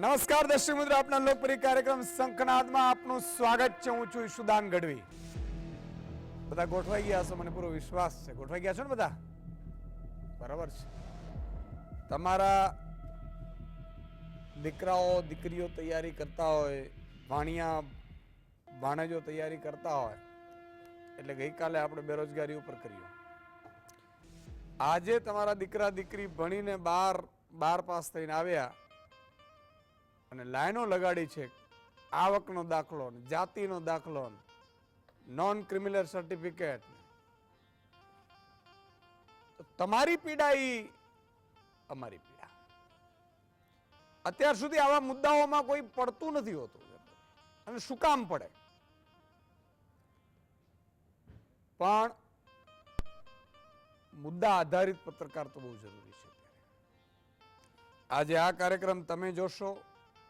નમસ્કાર દર્શક મિત્રો, આપના લોકપ્રિય કાર્યક્રમ શંખનાદમાં આપનું સ્વાગત છે. હું છું સુદાન ગઢવી. બધા ગોઠવાઈ ગયા છો, મને પૂરો વિશ્વાસ છે. ગોઠવાઈ ગયા છો ને બધા? બરાબર છે. તમારા દીકરાઓ દીકરીઓ તૈયારી કરતા હોય, ભાણિયા ભાણેજો તૈયારી કરતા હોય, એટલે ગઈકાલે આપણે બેરોજગારી ઉપર કર્યું. આજે તમારા દીકરા દીકરી ભણીને બાર પાસ થઈને આવ્યા અને લાઈનો લગાડી છે. આવકનો દાખલો, જાતિનો દાખલો, નોન ક્રિમિનલ સર્ટિફિકેટ. તમારી પીડા એ અમારી પીડા. અત્યાર સુધી આવા મુદ્દાઓમાં કોઈ પડતું નથી હોતું, અને શું કામ પડે? પણ મુદ્દા આધારિત પત્રકાર તો બહુ જરૂરી છે. આજે આ કાર્યક્રમ તમે જોશો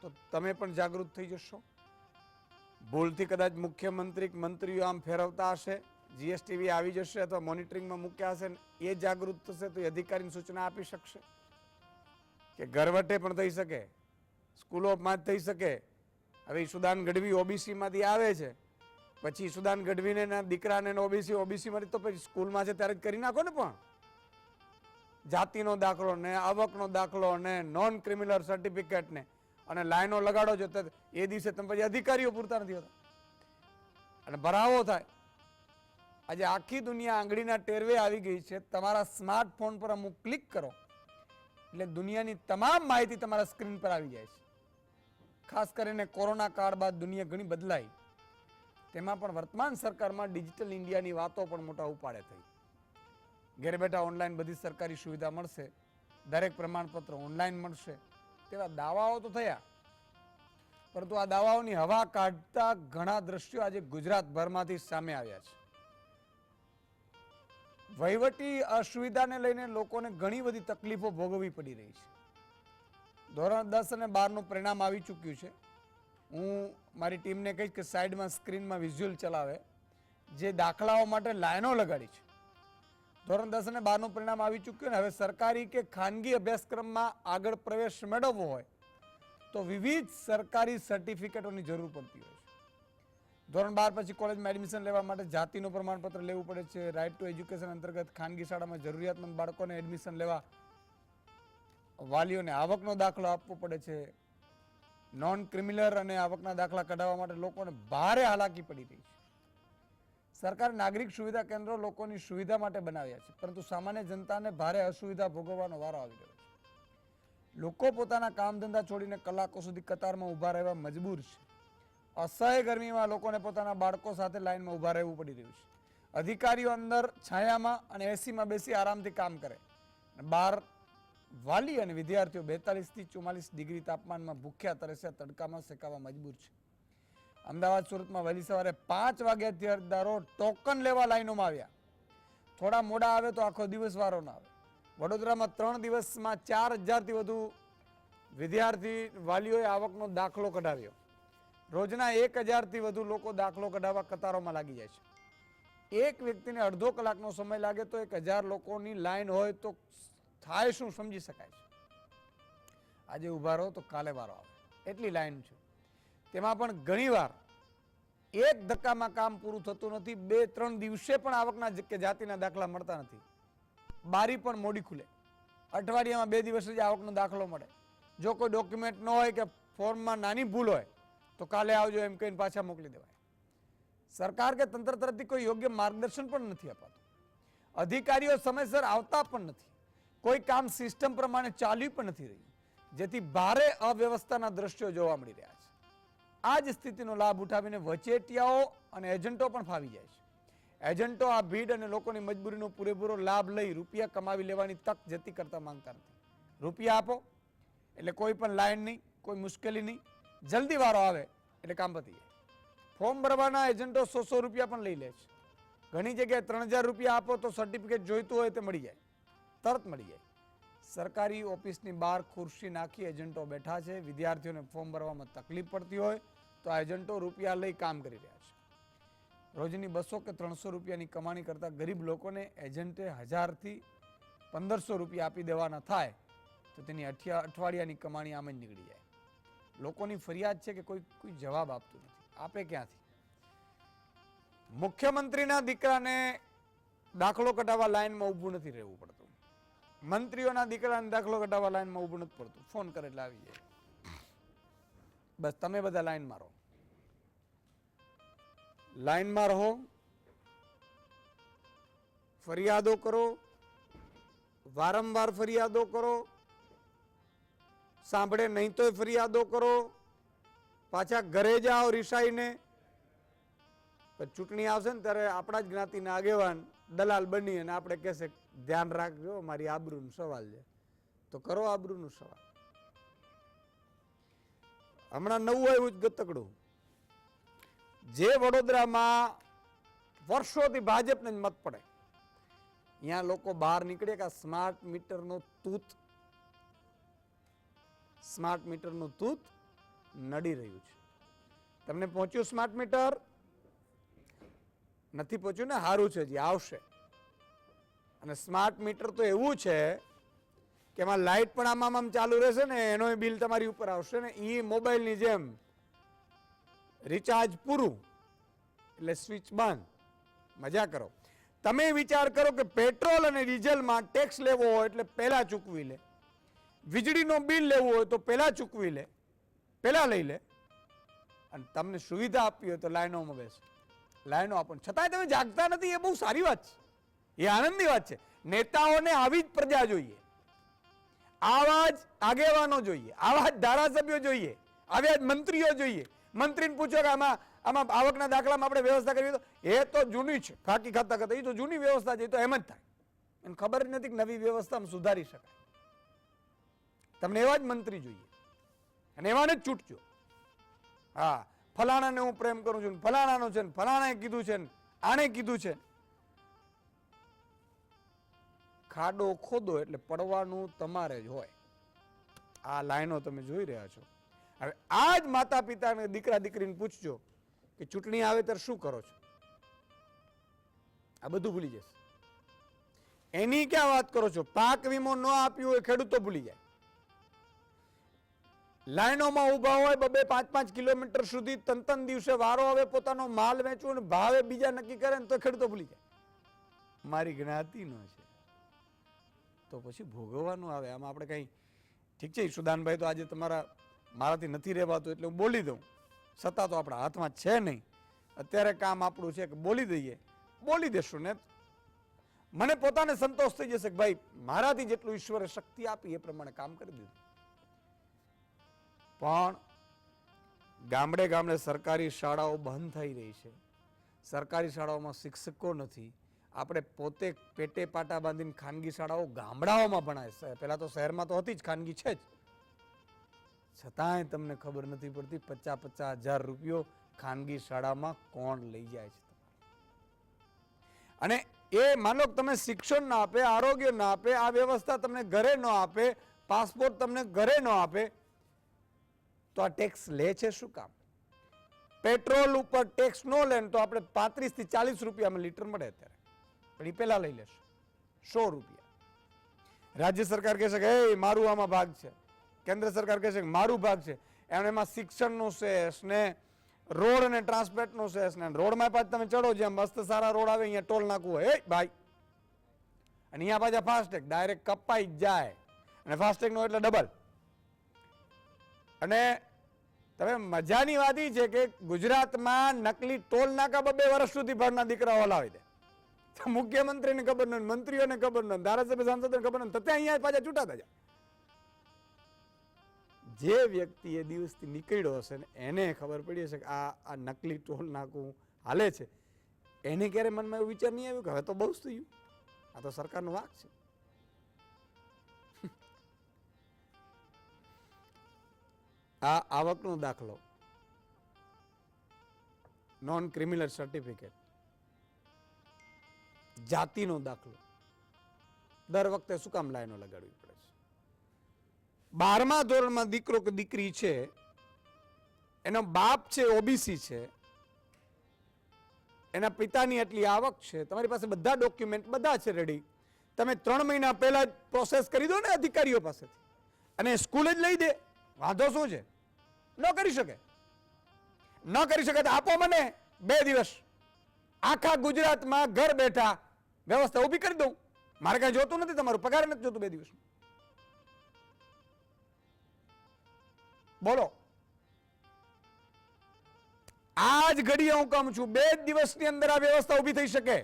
તો તમે પણ જાગૃત થઈ જશો. ભૂલથી કદાચ મુખ્યમંત્રી મંત્રીઓ આમ ફેરવતા હશે, જીએસટીવી આવી જશે અથવા મોનિટરિંગમાં મૂક્યા હશે, એ જાગૃત થશે તો એ અધિકારીની સૂચના આપી શકશે કે ઘરવટે પણ થઈ શકે, સ્કૂલોમાં જ થઈ શકે. હવે સુદાન ગઢવી ઓબીસીમાંથી આવે છે, પછી સુદાન ગઢવીને દીકરાને ઓબીસીમાંથી તો પછી સ્કૂલમાં છે ત્યારે જ કરી નાખો ને. પણ જાતિનો દાખલો ને આવકનો દાખલો ને નોન ક્રિમિનલ સર્ટિફિકેટ ને અને લાઈનો લગાડો છો, એ દિવસે તમે પછી અધિકારીઓ પૂરતા નથી હોતા અને ભરાવો થાય. આજે આખી દુનિયા આંગળીના ટેરવે આવી ગઈ છે. તમારા સ્માર્ટફોન પર અમુક ક્લિક કરો એટલે દુનિયાની તમામ માહિતી તમારા સ્ક્રીન પર આવી જાય છે. ખાસ કરીને કોરોના કાળ બાદ દુનિયા ઘણી બદલાઈ, તેમાં પણ વર્તમાન સરકારમાં ડિજિટલ ઇન્ડિયાની વાતો પણ મોટા ઉપાડે થઈ. ઘેર બેઠા ઓનલાઈન બધી સરકારી સુવિધા મળશે, દરેક પ્રમાણપત્ર ઓનલાઈન મળશે, તેવા દાવાઓ તો થયા. પરંતુ આ દાવાઓની હવા કાઢતા ઘણા દ્રશ્યો આજે ગુજરાતભરમાંથી સામે આવ્યા છે. વહીવટી અસુવિધાને લઈને લોકોને ઘણી બધી તકલીફો ભોગવવી પડી રહી છે. ધોરણ 10 અને 12 નું પરિણામ આવી ચૂક્યું છે. હું મારી ટીમને કહીશ કે સાઈડમાં સ્ક્રીનમાં વિઝ્યુઅલ ચલાવે, જે દાખલાઓ માટે લાઈનો લગાડી છે. ધોરણ 10 અને 12 નું પરિણામ આવી ચૂક્યું ને હવે સરકારી કે ખાનગી અભ્યાસક્રમમાં આગળ પ્રવેશ મેળવવો હોય તો વિવિધ સરકારી સર્ટિફિકેટોની જરૂર પડતી હોય છે. ધોરણ 12 પછી કોલેજમાં એડમિશન લેવા માટે જાતિનું પ્રમાણપત્ર લેવું પડે છે. રાઇટ ટુ એજ્યુકેશન અંતર્ગત ખાનગી શાળામાં જરૂરિયાતમંદ બાળકોને એડમિશન લેવા વાલીઓને આવકનો દાખલો આપવો પડે છે. નોન ક્રિમિનલ અને આવકના દાખલા કઢાવવા માટે લોકોને ભારે હાલાકી પડી રહી છે. સરકારે નાગરિક સુવિધા કેન્દ્રો લોકોની સુવિધા માટે બનાવ્યા છે, પરંતુ સામાન્ય જનતાને ભારે અસુવિધા ભોગવવાનો વારો આવી રહ્યો છે. લોકો પોતાના કામ ધંધા છોડીને કલાકો સુધી કતારમાં ઊભા રહેવા મજબૂર છે. અસહ્ય ગરમીમાં લોકોને પોતાના બાળકો સાથે લાઈનમાં ઊભા રહેવું પડી રહ્યું છે. અધિકારીઓ અંદર છાયામાં અને એસીમાં બેસી આરામથી કામ કરે, બહાર વાલી અને વિદ્યાર્થીઓ 42 થી 44 ડિગ્રી તાપમાનમાં ભૂખ્યા તરસ્યા તડકામાં શેકાવા મજબૂર છે. અમદાવાદ સુરતમાં વહેલી સવારે 5 વાગ્યાથી અરજદારો ટોકન લેવા લાઈનોમાં આવ્યા. થોડા મોડા આવે તો આખો દિવસ વારો ના આવે. વડોદરામાં 3 દિવસમાં 4000 થી વધુ વિદ્યાર્થી વાલીઓએ આવકનો દાખલો કઢાવ્યો. રોજના 1000 થી વધુ લોકો દાખલો કઢાવવા કતારોમાં લાગી જાય છે. એક વ્યક્તિને અડધો કલાકનો સમય લાગે તો 1000 લોકોની લાઈન હોય તો થાય શું સમજી શકાય છે. આજે ઉભા રહો તો કાલે વારો આવે એટલી લાઈન છે. તેમાં પણ ઘણીવાર એક ધક્કામાં કામ પૂરું થતું નથી. 2-3 દિવસે પણ આવકના કે જાતિના દાખલા મળતા નથી. બારી પણ મોડી ખુલે. અઠવાડિયામાં 2 દિવસ જ આવકનો દાખલો મળે. જો કોઈ ડોક્યુમેન્ટ ન હોય કે ફોર્મમાં નાની ભૂલ હોય તો કાલે આવજો એમ કહીને પાછા મોકલી દેવાય. સરકાર કે તંત્ર તરફથી કોઈ યોગ્ય માર્ગદર્શન પણ નથી અપાતું. અધિકારીઓ સમયસર આવતા પણ નથી. કોઈ કામ સિસ્ટમ પ્રમાણે ચાલ્યું પણ નથી રહ્યું, જેથી ભારે અવ્યવસ્થાના દ્રશ્યો જોવા મળી રહ્યા છે. આ જ સ્થિતિનો લાભ ઉઠાવીને વચેટિયાઓ અને એજન્ટો પણ ફાવી જાય છે. એજન્ટો આ ભીડ અને લોકોની મજબૂરીનો પૂરેપૂરો લાભ લઈ રૂપિયા કમાવી લેવાની તક જતી કરતા માંગતા નથી. રૂપિયા આપો એટલે કોઈ પણ લાઈન નહીં, કોઈ મુશ્કેલી નહીં, જલ્દી વારો આવે એટલે કામ પતી જાય. ફોર્મ ભરવાના એજન્ટો 100 રૂપિયા પણ લઈ લે છે. ઘણી જગ્યાએ 3000 રૂપિયા આપો તો સર્ટિફિકેટ જોઈતું હોય તે મળી જાય, તરત મળી જાય. સરકારી ઓફિસની બહાર ખુરશી નાખી એજન્ટો બેઠા છે. વિદ્યાર્થીઓને ફોર્મ ભરવામાં તકલીફ પડતી હોય તો આ એજન્ટો રૂપિયા લઈ કામ કરી રહ્યા છે. રોજની 200 કે 300 રૂપિયાની કમાણી કરતા ગરીબ લોકોને એજન્ટે 1000 થી 1500 રૂપિયા આપી દેવાના થાય તો તેની અઠવાડિયાની કમાણી આમ જ નીકળી જાય. લોકોની ફરિયાદ છે કે કોઈ જવાબ આપતું નથી. આપે ક્યાંથી? મુખ્યમંત્રીના દીકરાને દાખલો કઢાવવા લાઈનમાં ઊભું નથી રહેવું પડતું. મંત્રીઓના દીકરાને દાખલો કઢાવવા લાઈનમાં ઊભું નથી પડતું. ફોન કરે એટલે આવી જાય. બસ તમે બધા લાઈનમાં રહો, લાઈનમાં રહો, ફરિયાદો કરો, વારંવાર ફરિયાદો કરો, સાંભળે નહીં તો ફરિયાદો કરો, પાછા ઘરે જાઓ રિસાઈને. ચૂંટણી આવશે ને ત્યારે આપણા જ જ્ઞાતિના આગેવાન દલાલ બની અને આપણે કહેશે ધ્યાન રાખજો મારી આબરૂનો સવાલ છે, તો કરો આબરૂનો સવાલ. હમણાં નવું આવ્યું જ ગતકડું, જે વડોદરામાં વર્ષોથી ભાજપને જ મત પડે, અહીંયા લોકો બહાર નીકળે કે સ્માર્ટ મીટરનું તૂત નડી રહ્યું છે. તમને પહોંચ્યું સ્માર્ટ મીટર? નથી પહોંચ્યું ને? સારું છે, જે આવશે. અને સ્માર્ટ મીટર તો એવું છે કે એમાં લાઇટ પણ આમ ચાલુ રહેશે ને, એનો બિલ તમારી ઉપર આવશે ને. એ મોબાઈલની જેમ રિચાર્જ પૂરું એટલે સ્વિચ બંધ. મજા કરો. તમે વિચાર કરો કે પેટ્રોલ અને ડીઝલમાં ટેક્સ લેવો હોય એટલે પહેલા ચૂકવી લે, વીજળીનો બિલ લેવું હોય તો પહેલા ચૂકવી લે, પહેલા લઈ લે, અને તમને સુવિધા આપવી હોય તો લાઈનોમાં બેસે. લાઈનો આપો, છતાંય તમે જાગતા નથી. એ બહુ સારી વાત છે, એ આનંદની વાત છે. નેતાઓને આવી જ પ્રજા જોઈએ, આવા જ આગેવાનો જોઈએ, આવા જ ધારાસભ્યો જોઈએ, આવા જ મંત્રીઓ જોઈએ. મંત્રીને પૂછો કે આમાં આવકના દાખલામાં આપણે વ્યવસ્થા કરવી, તો એ તો જૂની છે, ખાકી ખાતા ખાતા, એ તો જૂની વ્યવસ્થા છે, એ તો એમ જ થાય. એને ખબર જ નથી કે નવી વ્યવસ્થામાં સુધારી શકાય. તમને એવા જ મંત્રી જોઈએ અને એવાને જ છૂટજો. હા, ફલાણાને હું પ્રેમ કરું છું, ફલાણાનો છે, ફલાણાએ કીધું છે, આણે કીધું છે. ખાડો ખોદો એટલે પડવાનું તમારે જ હોય. આ લાઈનો તમે જોઈ રહ્યા છો. હવે આ જ માતા પિતાને દીકરા દીકરીને પૂછજો કે ચૂંટણી આવે ત્યારે શું કરો છો, આ બધું ભૂલી જશે. એની ક્યાં વાત કરો છો? પાક વીમો ન આપ્યું હોય ખેડૂતો ભૂલી જાય. લાઈનોમાં ઉભા હોય 2-5 કિલોમીટર સુધી, 3 દિવસે વારો આવે પોતાનો માલ વેચવો, ભાવે બીજા નક્કી કરે ને તો ખેડૂતો ભૂલી જાય મારી જ્ઞાતિનો છે, તો પછી ભોગવવાનું આવે. આમાં આપણે કઈ ઠીક છે સુદાનભાઈ, તો આજે મારાથી નથી રહેવાતું એટલે હું બોલી દઉં. સત્તા તો આપણા હાથમાં છે નહીં. અત્યારે કામ આપણું છે કે બોલી દઈએ, બોલી દેશું ને મને પોતાને સંતોષ થઈ જશે કે ભાઈ મારાથી જેટલું ઈશ્વરે શક્તિ આપી એ પ્રમાણે કામ કરી દીધું. પણ ગામડે ગામડે સરકારી શાળાઓ બંધ થઈ રહી છે. સરકારી શાળાઓમાં શિક્ષકો નથી. આપણે પોતે પેટે પાટા બાંધીને ખાનગી શાળાઓ ગામડાઓમાં ભણાય. પહેલા તો શહેરમાં તો હતી જ, ખાનગી છે જ, છતાંય તમને ખબર નથી પડતી 50,000 રૂપિયો ખાનગી શાળામાં કોણ લઈ જાય છે. અને એ માનો તમે શિક્ષણ ના આપે, આરોગ્ય ના આપે, આ વ્યવસ્થા તમને ઘરે ન આપે, પાસપોર્ટ તમને ઘરે ન આપે, તો આ ટેક્સ લે છે શું કામ? પેટ્રોલ ઉપર ટેક્સ ન લે તો આપણે 35 થી 40 રૂપિયામાં લીટર મળે અત્યારે, પણ એ પેલા લઈ લેશે 100 રૂપિયા. રાજ્ય સરકાર કહેશે કે એ મારું આમાં ભાગ છે, કેન્દ્ર સરકાર કહેશે કે મારું ભાગ છે. એમાં શિક્ષણનો સેસ ને રોડ અને ટ્રાન્સપોર્ટનો સેસ ને રોડમાં પાછા તમે ચડો, જ્યાં મસ્ત સારા રોડ આવે અહીંયા ટોલ નાખવું હોય ભાઈ, અને અહીંયા પાછા ફાસ્ટેગ ડાયરેક્ટ કપાઈ જ જાય, અને ફાસ્ટેગનો એટલે ડબલ. અને તમે મજાની વાત એ છે કે ગુજરાતમાં નકલી ટોલ નાકા 2 વર્ષ સુધી ભરના દીકરાઓ લાવી દે. મુખ્યમંત્રીને ખબર ન, મંત્રીઓને ખબર ન, ધારાસભ્ય સાંસદોને ખબર ન, તો અહીંયા પાછા છૂટાતા જાય. જે વ્યક્તિ એ દિવસથી નીકળ્યો હશે ને એને ખબર પડી હશે કે આ નકલી ટોલ નાકું હાલે છે. એને ક્યારે મનમાં એવું વિચાર નહીં આવ્યું કે હવે તો બહુ જ થયું, આ તો સરકારનો વાંક છે. આ આવકનો દાખલો, નોન ક્રિમિનલ સર્ટિફિકેટ, જાતિનો દાખલો દર વખતે શું કામ લાઈનો લગાડવી પડે છે? 12મા ધોરણમાં દીકરો કે દીકરી છે, એનો બાપ છે ઓબીસી છે, એના પિતાની એટલી આવક છે, તમારી પાસે બધા ડોક્યુમેન્ટ બધા છે રેડી, તમે 3 મહિના પહેલા પ્રોસેસ કરી દો ને અધિકારીઓ પાસેથી, અને સ્કૂલ જ લઈ દે, વાંધો શું છે? ન કરી શકે. ન કરી શકે તો આપો મને 2 દિવસ, આખા ગુજરાતમાં ઘર બેઠા વ્યવસ્થા ઊભી કરી દઉં. મારે કઈ જોતું નથી, તમારું પગાર નથી જોતું 2 દિવસ. બોલો, આજ ઘડીએ હું કહું છું 2 દિવસની અંદર આ વ્યવસ્થા ઊભી થઈ શકે.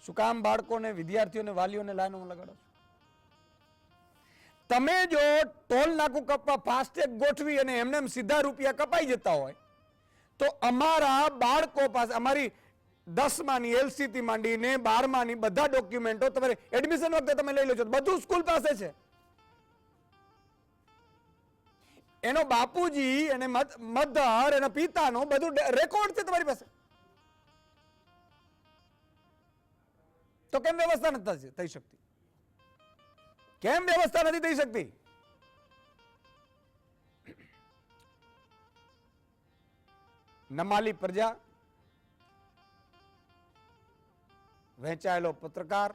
શું કામ બાળકોને, વિદ્યાર્થીઓને, વાલીઓને લાઈનો લગાડો છો? તમે જો ટોલ નાકું કપવા ફાસ્ટેગ ગોઠવી અને એમને સીધા રૂપિયા કપાઈ જતા હોય તો અમારા બાળકો પાસે, અમારી 10માની એલસીથી માંડીને 12માની બધા ડોક્યુમેન્ટો તમારે એડમિશન વખતે તમે લઈ લો છો, બધું સ્કૂલ પાસે છે. એનો બાપુજી અને મધર એના પિતાનો બધું રેકોર્ડ છે તમારી પાસે. તો કેમ વ્યવસ્થા નથી થઈ શકતી? કેમ વ્યવસ્થા નથી થઈ શકતી? નમાલી પ્રજા, વહેંચાયેલો પત્રકાર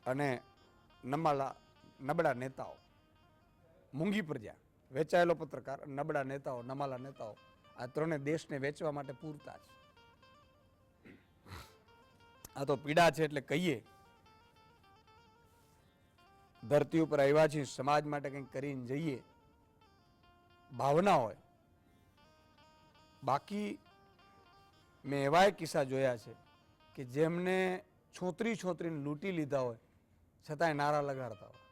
અને નબળા નેતાઓ, મૂંગી પ્રજા, વેચાયેલો પત્રકાર, નબળા નેતાઓ, નમાલા નેતાઓ, આ ત્રણે દેશને વેચવા માટે પૂરતા છે. આ તો પીડા છે એટલે કહીએ, ધરતી ઉપર આવ્યા છીએ, સમાજ માટે કંઈક કરીને જઈએ, ભાવના હોય. બાકી મેં એવા કિસ્સા જોયા છે કે જેમને છોતરીને લૂંટી લીધા હોય છતાંય નારા લગાડતા હોય.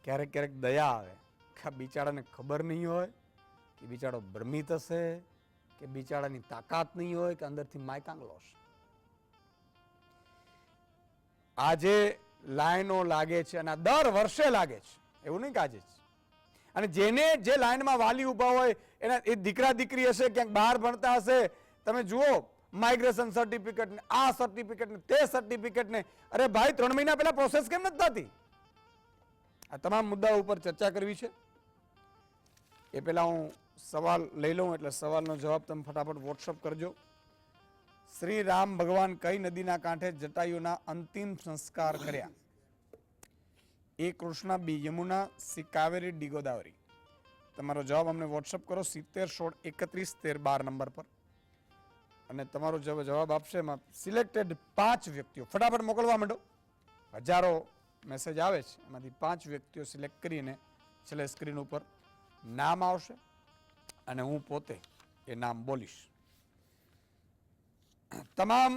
ક્યારેક દયા આવે કે આ બિચારાને ખબર નહીં હોય કે બિચારો ભ્રમિત હશે, કે બિચારાની તાકાત નહીં હોય, કે અંદરથી માયકાંગલો હશે. આજે લાઈનો લાગે છે અને આ દર વર્ષે લાગે છે, એવું નહીં કે આજે જ. અને જે લાઈનમાં વાલી ઉભા હોય એના એ દીકરા દીકરી હશે, ક્યાંક બહાર ભણતા હશે. તમે જુઓ માઇગ્રેશન સર્ટિફિકેટ ને આ સર્ટિફિકેટ ને તે સર્ટિફિકેટ ને, અરે ભાઈ 3 મહિના પહેલા પ્રોસેસ કેમ નથી થતી? આ તમામ મુદ્દાઓ ઉપર ચર્ચા કરવી છે. એ પહેલા હું સવાલ લઈ લઉં, એટલે સવાલનો જવાબ તમે ફટાફટ વોટ્સઅપ કરજો. શ્રી રામ ભગવાન કઈ નદીના કાંઠે જટાયુના અંતિમ સંસ્કાર કર્યા? એ કૃષ્ણા, બી યમુના, સી કાવેરી, ડી ગોદાવરી. તમારો જવાબ અમને વોટ્સઅપ કરો 7016311312 નંબર પર. અને તમારો જવાબ આપશે એમાં સિલેક્ટેડ 5 વ્યક્તિઓ, ફટાફટ મોકલવા માંડો. હજારો મેસેજ આવે છે, એમાંથી 5 વ્યક્તિઓ સિલેક્ટ કરીને છેલ્લે સ્ક્રીન ઉપર નામ આવશે અને હું પોતે એ નામ બોલીશ. તમામ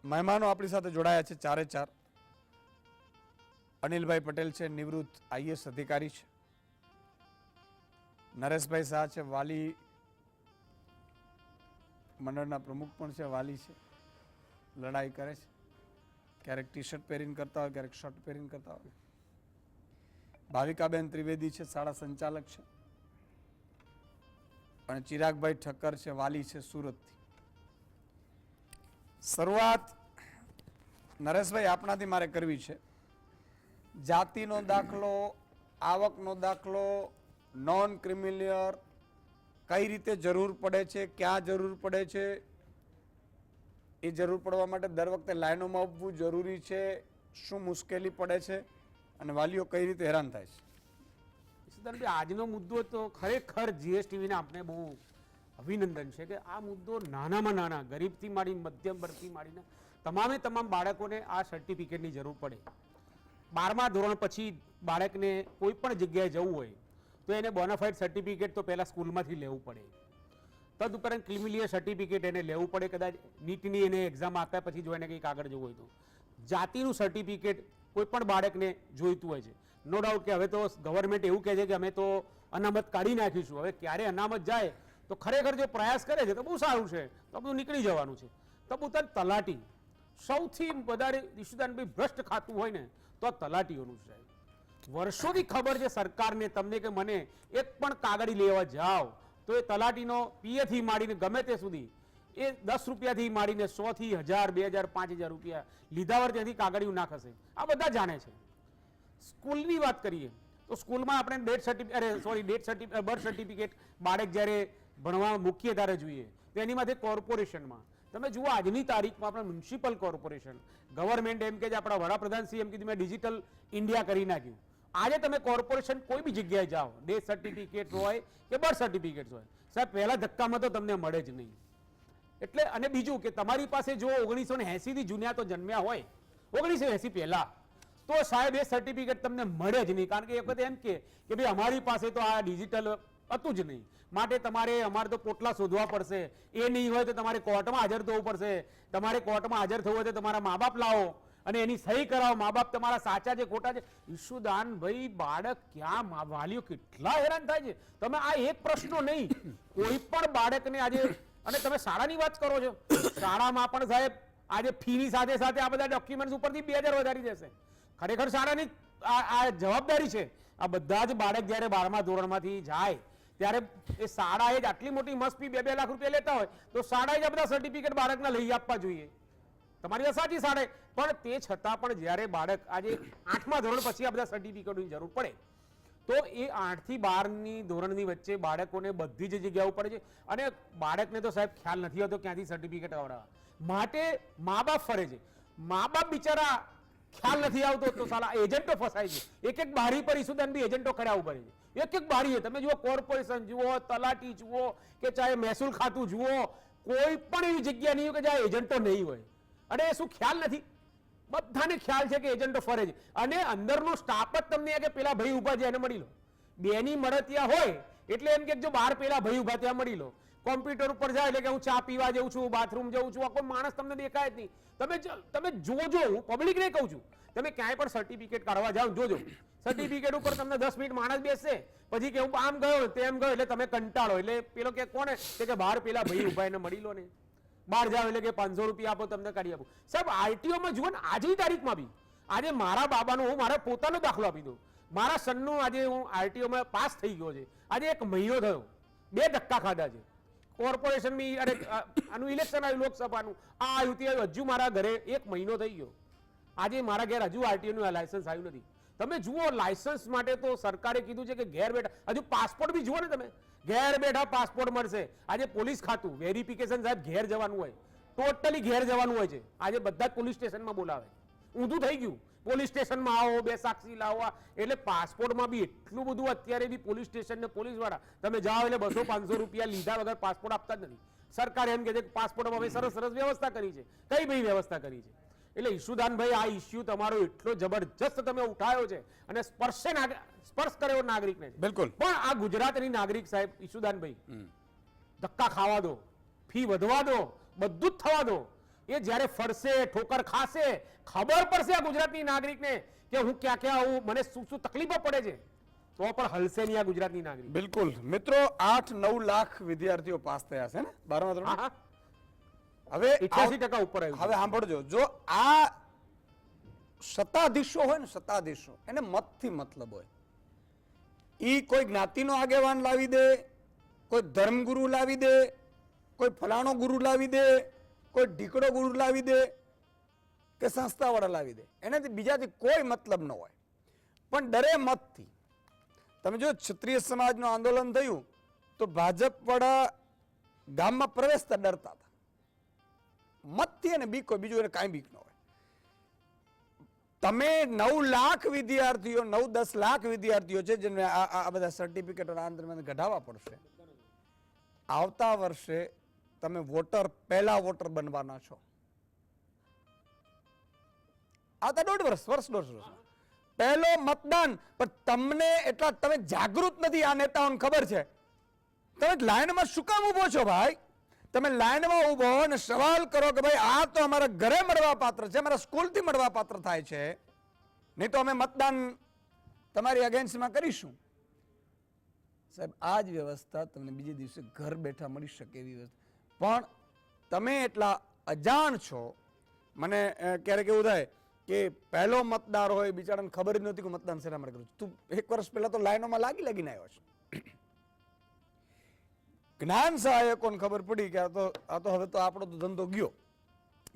મહેમાનો આપણી સાથે જોડાયા છે, 4 અનિલભાઈ પટેલ છે, નિવૃત્ત આઈએએસ અધિકારી છે. નરેશભાઈ શાહ છે, વાલી મંડળના પ્રમુખ પણ છે, વાલી છે, લડાઈ કરે છે. ક્યારેક ટી શર્ટ પહેરીને કરતા હોય, ક્યારેક શર્ટ પહેરીને કરતા હોય. ભાવિકાબેન ત્રિવેદી છે, શાળા સંચાલક છે. અને ચિરાગભાઈ ઠક્કર છે, વાલી છે, સુરતથી. શરૂઆત નરેશભાઈ આપણાથી મારે કરવી છે. જાતિનો દાખલો, આવકનો દાખલો, નોન ક્રિમિલિયર કઈ રીતે જરૂર પડે છે, ક્યાં જરૂર પડે છે, એ જરૂર પડવા માટે દર વખતે લાઈનોમાં ઊભવું જરૂરી છે, શું મુશ્કેલી પડે છે અને વાલીઓ કઈ રીતે હેરાન થાય છે? આજનો મુદ્દો તો ખરેખર જીએસટીવીને આપણે બહુ અભિનંદન છે કે આ મુદ્દો નાનામાં નાના ગરીબથી માંડીને મધ્યમ વર્ગથી માંડીને તમામ બાળકોને આ સર્ટિફિકેટની જરૂર પડે. 12મા ધોરણ પછી બાળકને કોઈ પણ જગ્યાએ જવું હોય તો એને બોનાફાઇડ સર્ટિફિકેટ તો પહેલાં સ્કૂલમાંથી લેવું પડે. તદુપરાંત ક્રિમિલિયર સર્ટિફિકેટ એને લેવું પડે. કદાચ નીટની એને એક્ઝામ આપ્યા પછી જો એને કંઈક આગળ જવું હોય તો જાતિનું સર્ટિફિકેટ કોઈ પણ બાળકને જોઈતું હોય છે. નો ડાઉટ કે હવે તો ગવર્મેન્ટ એવું કહે છે કે અમે તો અનામત કાઢી નાખીશું. હવે ક્યારે અનામત જાય તો ખરેખર જો પ્રયાસ કરે છે તો બહુ સારું છે, તો બધું નીકળી જવાનું છે. તો પોતાની તલાટી સૌથી વધારે ઈશુદાનભાઈ ભ્રષ્ટ ખાતું હોય ને તો તલાટીઓનું છે. વર્ષોથી ખબર છે સરકારને, તમને કે મને એક પણ કાગળી લેવા જાઓ તો એ તલાટીનો પીએથી માંડીને ગમે તે સુધી એ 10 રૂપિયાથી માંડીને 100 થી 1000, 2000, 5000 રૂપિયા લીધા વર ત્યાંથી કાગળીઓ ના ખસે. આ બધા જાણે છે. સ્કૂલની વાત કરીએ તો સ્કૂલમાં આપણે બર્થ સર્ટિફિકેટ બાળક જ્યારે ભણવા મૂકીએ ત્યારે જોઈએ તો એની માટે કોર્પોરેશનમાં તમે જુઓ આજની તારીખમાં આપણા મ્યુનિસિપલ કોર્પોરેશન ગવર્મેન્ટ એમ કે આપણા વડાપ્રધાન શ્રી એમ કીધું મેં ડિજિટલ ઇન્ડિયા કરી નાખ્યું. આજે તમે કોર્પોરેશન કોઈ બી જગ્યાએ જાઓ, ડેથ સર્ટિફિકેટ હોય કે બર્થ સર્ટિફિકેટ હોય, સાહેબ પહેલા ધક્કામાં તો તમને મળે જ નહીં. એટલે અને બીજું કે તમારી પાસે જો 1980 થી જુનિયા તો જન્મ્યા હોય 1980 પહેલા, તો સાહેબ એ સર્ટિફિકેટ તમને મળે જ નહીં. કારણ કે એ વખતે એમ કે ભાઈ અમારી પાસે તો આ ડિજિટલ હતું જ નહીં, માટે અમારે તો પોટલા શોધવા પડશે. એ નહીં હોય તો તમારે કોર્ટમાં હાજર થવું પડશે. તમારે કોર્ટમાં હાજર થવું હોય તો તમારા મા બાપ લાવો અને એની સહી કરાવો. મા બાપ તમારા સાચા છે ખોટા છે. ઈશુદાન ભાઈ, બાળક ક્યાં, વાલીઓ કેટલા હેરાન થાય છે. તમે આ એક પ્રશ્નો નહીં, કોઈ પણ બાળકને આજે, અને તમે શાળાની વાત કરો છો, શાળામાં પણ સાહેબ આજે ફીની સાથે સાથે આ બધા ડોક્યુમેન્ટ્સ ઉપરથી 2000 વધારી દેશે. ખરેખર શાળાની આ જવાબદારી છે. આ બધા જ બાળક જ્યારે 12મા ધોરણમાંથી જાય ત્યારે એ શાળાએ જ આટલી મોટી મસ્ત ફી 2-2 લાખ રૂપિયા લેતા હોય તો શાળાએ જ આ બધા સર્ટિફિકેટ બાળકને લઈ આપવા જોઈએ. તમારી વાત સાચી શાળાએ, પણ તે છતાં પણ જ્યારે બાળક આજે 8મા ધોરણ પછી આ બધા સર્ટિફિકેટની જરૂર પડે તો એ 8 થી 12ની ધોરણની વચ્ચે બાળકોને બધી જ જગ્યાઓ પડે છે. અને બાળકને તો સાહેબ ખ્યાલ નથી હોતો ક્યાંથી સર્ટિફિકેટ આવડાવવા માટે મા બાપ ફરે છે. મા બાપ બિચારા ખ્યાલ નથી આવતો તો સાલા એજન્ટો ફસાય છે. એક બારી પર ઈશુદાન બી એજન્ટો ખડા ઉભા છે. એક બારીએ તમે જુઓ, કોર્પોરેશન જુઓ, તલાટી જુઓ કે ચાહે મહેસૂલ ખાતું જુઓ, કોઈ પણ એવી જગ્યા નહીં હોય કે જ્યાં એજન્ટો નહીં હોય. અને શું ખ્યાલ નથી? બધાને ખ્યાલ છે કે એજન્ટો ફરે છે. અને અંદરનો સ્ટાફ જ તમને કે પેલા ભાઈ ઉભા છે એને મળી લો. બેની મળતિયા હોય એટલે એમ કે જો બહાર પેલા ભાઈ ઉભા ત્યાં મળી લો. કોમ્પ્યુટર ઉપર જાય એટલે કે હું ચા પીવા જઉં છું, બાથરૂમ જઉં છું, કોઈ માણસ તમને દેખાય જ નહીં. તમે જોજો, હું પબ્લિકને કહું છું, તમે ક્યાંય પણ સર્ટિફિકેટ કાઢવા જાઓ જોજો, સર્ટિફિકેટ ઉપર તમને 10 મિનિટ માણસ બેસશે, પછી કે હું આમ ગયો તેમ ગયો, એટલે તમે કંટાળો. એટલે પેલો કે કોને કે બહાર પેલા ભાઈ ઉભા એને મળી લો ને. બહાર જાવ એટલે કે 500 રૂપિયા આપો તમને કાઢી આપો. સાહેબ આરટીઓમાં જુઓ ને, આજની તારીખમાં બી આજે મારા બાબાનો, હું મારા પોતાનો દાખલો આપી દઉં. મારા સનનું આજે હું આરટીઓમાં પાસ થઈ ગયો છે. આજે 1 મહિનો થયો, 2 ધક્કા ખાધા છે. કોર્પોરેશન બી, અરે આનું ઇલેક્શન આવ્યું, લોકસભાનું આ આવ્યું તે આવ્યું, હજુ મારા ઘરે 1 મહિનો થઈ ગયો. આજે મારા ઘેર હજુ આરટીઓનું લાયસન્સ આવ્યું નથી. તમે જુઓ, લાયસન્સ માટે તો સરકારે કીધું છે કે ઘેર બેઠા, હજુ પાસપોર્ટ બી જુઓ ને તમે, ઘેર બેઠા પાસપોર્ટ મળશે. આજે પોલીસ ખાતું વેરિફિકેશન સાહેબ ઘેર જવાનું હોય, ટોટલી ઘેર જવાનું હોય છે. આજે બધા જ પોલીસ સ્ટેશનમાં બોલાવે. ઊંધું થઈ ગયું, પોલીસ સ્ટેશનમાં આવો, 2 સાક્ષી લાવવા. એટલે પાસપોર્ટમાં બી એટલું બધું અત્યારે બી પોલીસ સ્ટેશન ને પોલીસ વાળા, તમે જાઓ એટલે 200-500 રૂપિયા લીધા વગર પાસપોર્ટ આપતા જ નથી. સરકારે એમ કે છે કે પાસપોર્ટમાં હવે સરસ વ્યવસ્થા કરી છે. કઈ ભાઈ વ્યવસ્થા કરી છે? એટલે ઈશુદાનભાઈ, આ ઇસ્યુ તમારો એટલો જબરજસ્ત તમે ઉઠાયો છે અને સ્પર્શ કર્યો નાગરિકને. બિલકુલ. પણ આ ગુજરાતની નાગરિક સાહેબ ઈશુદાનભાઈ, ધક્કા ખાવા દો, ફી વધવા દો, બધું જ થવા દો. એ જ્યારે ફરશે, ઠોકર ખાશે, ખબર પડશે આ ગુજરાતની નાગરિકને કે હું ક્યાં આવું, મને શું તકલીફો પડે છે, તો પણ હલશે નહીં આ ગુજરાતની નાગરિક. બિલકુલ. મિત્રો, 8-9 લાખ વિદ્યાર્થીઓ પાસ થયા છે ને 12મા ધોરણ. હવે 88% ઉપર આવ્યું. હવે સાંભળજો, જો આ સત્તાધીશો હોય ને, સત્તાધીશો, એને મતથી મતલબ હોય. ઈ કોઈ જ્ઞાતિનો આગેવાન લાવી દે, કોઈ ધર્મગુરુ લાવી દે, કોઈ ફલાણો ગુરુ લાવી દે, કોઈ ઢીકડો ગુરુ લાવી દે કે સંસ્થાવાળા લાવી દે, એનાથી બીજાથી કોઈ મતલબ ન હોય. પણ ડરે મતથી. તમે જો ક્ષત્રિય સમાજનું આંદોલન થયું તો ભાજપ વાળા ગામમાં પ્રવેશતા ડરતા હતા. મતથી અને બીક હોય, બીજું એને કાંઈ બીક ન હોય. તમે 9 લાખ વિદ્યાર્થીઓ, 9-10 લાખ વિદ્યાર્થીઓ છે જેને આ બધા સર્ટિફિકેટ કઢાવવા પડશે. આવતા વર્ષે તમે પહેલા વોટર બનવાના છો. આવતા 1.5 વર્ષ, 1.5 વર્ષ પહેલો મતદાન. પણ તમને એટલા, તમે જાગૃત નથી. આ નેતાઓને ખબર છે. તમે લાઈનમાં શું કામ ઉભો છો ભાઈ? તમે લાઈનમાં ઉભો અને સવાલ કરો કે ભાઈ આ તો અમારા ઘરે મળવા પાત્ર છે, અમારા સ્કૂલથી મળવા પાત્ર થાય છે, નહીં તો અમે મતદાન તમારી અગેન્સ્ટમાં કરીશું. સાહેબ, આ જ વ્યવસ્થા તમને બીજે દિવસે ઘર બેઠા મળી શકે એવી વ્યવસ્થા. પણ તમે એટલા અજાણ છો. મને ક્યારેક એવું થાય કે પહેલો મતદાર હોય, બિચારાને ખબર જ નહોતી કે મતદાન શેના માટે કરું. તું 1 વર્ષ પહેલા તો લાઈનોમાં લાગીને આવ્યો છે. જ્ઞાન સહાયકોને ખબર પડી કે આ તો હવે તો આપણો તો ધંધો ગયો.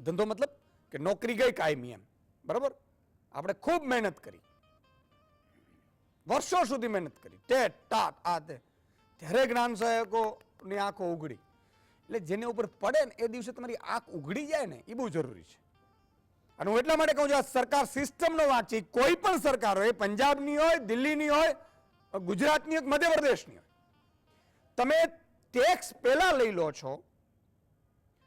ધંધો મતલબ કે નોકરી ગઈ કાયમી, એમ. બરાબર? આપણે ખૂબ મહેનત કરી, વર્ષો સુધી મહેનત કરી, ટેટ ટાટ આ તે. ત્યારે જ્ઞાન સહાયકોની આંખો ઉઘડી. એટલે જેને ઉપર પડે ને એ દિવસે તમારી આંખ ઉઘડી જાય ને એ બહુ જરૂરી છે. અને હું એટલા માટે કહું છું, આ સરકાર સિસ્ટમનો વાંક છે. કોઈ પણ સરકાર હોય, પંજાબની હોય, દિલ્હીની હોય, ગુજરાતની હોય, મધ્યપ્રદેશની હોય, તમે ટેક્સ પહેલા લઈ લો છો.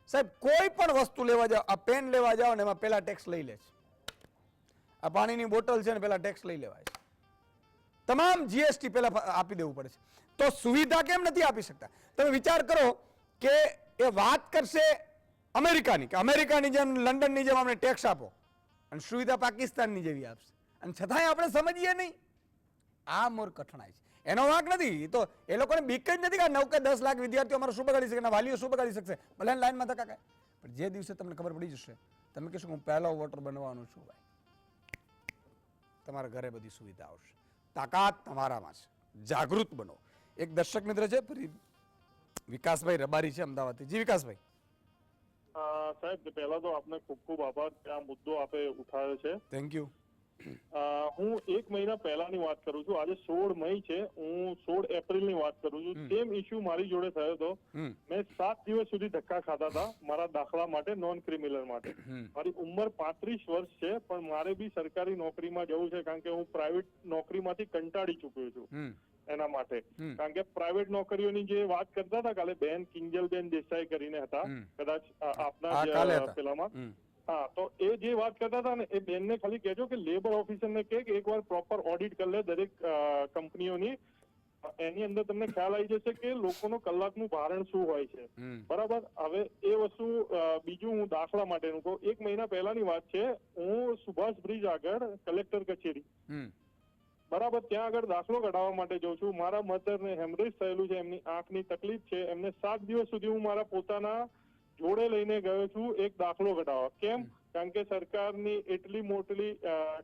સાહેબ કોઈ પણ વસ્તુ લેવા જાઓ, આ પેન લેવા જાઓ ને એમાં પહેલા ટેક્સ લઈ લે છે. આ પાણીની બોટલ છે ને પહેલા ટેક્સ લઈ લેવાય છે. તમામ જીએસટી પહેલા આપી દેવું પડે છે. તો સુવિધા કેમ નથી આપી શકતા? તમે વિચાર કરો કે એ વાત કરશે અમેરિકાની, કે અમેરિકાની જેમ, લંડનની જેમ આપણે ટેક્સ આપો, અને સુવિધા પાકિસ્તાનની જેવી આપશે, અને છતાંય આપણે સમજીએ નહીં. આ મોર કઠણાઈ છે. એનો વાંક નથી. તો એ લોકોને બીક જ નથી કે 9 કે 10 લાખ વિદ્યાર્થીઓ અમારે શું બગાડી શકે, વાલીઓ શું બગાડી શકશે, ભલે લાઈનમાં ધક્કા ખાય. પણ જે દિવસે તમને ખબર પડી જશે, તમે કહેશો હું પહેલો વોટર બનવાનું છું, ભાઈ તમારા ઘરે બધી સુવિધા આવશે. તાકાત તમારામાં છે. જાગૃત બનો. એક દર્શક મિત્ર છે, ફરી વિકાસભાઈ રબારી છે અમદાવાદથી. જી વિકાસભાઈ. સાહેબ પહેલા તો આપને ખૂબ ખૂબ આભાર કે આ મુદ્દો આપે ઉઠાવ્યો છે. Thank you. હું 1 મહિના પહેલાની વાત કરું છું. આજે 16 મઈ છે, હું 16 એપ્રિલની વાત કરું છું. સેમ ઇસ્યુ મારી જોડે થયો હતો. મેં 7 દિવસ સુધી ધક્કા ખાધા હતા મારા દાખલા માટે, નોન ક્રિમિનલ માટે. મારી ઉંમર 35 વર્ષ છે, પણ મારે બી સરકારી નોકરીમાં જવું છે, કારણ કે હું પ્રાઇવેટ નોકરીમાંથી કંટાળી ચૂક્યો છું. એના માટે, કારણ કે પ્રાઇવેટ નોકરીઓની જે વાત કરતા હતા કાલે બેન કિંજલબેન દેસાઈ કરીને હતા, કદાચ આપના પેલામાં, હા, તો એ જે વાત કરતા હતા ને, એ બેનને ખાલી કહેજો કે લેબર ઓફિસરને કે એકવાર પ્રોપર ઓડિટ કરી લે દરેક કંપનીઓની. એની અંદર તમને ખ્યાલ આવી જશે કે લોકોનો કલાકનું ભારણ શું હોય છે. બરાબર. હવે એ વસ્તુ બીજું હું દાખલા માટેનું કહું. 1 મહિના પહેલાની વાત છે, હું સુભાષ બ્રિજ આગળ કલેક્ટર કચેરી, બરાબર, ત્યાં આગળ દાખલો કઢાવવા માટે જઉં છું. મારા મધરને હેમરેજ થયેલું છે, એમની આંખની તકલીફ છે. એમને 7 દિવસ સુધી હું મારા પોતાના જોડે લઈને ગયો છું એક દાખલો કઢાવવા. કેમ? કારણ કે સરકારની એટલી મોટી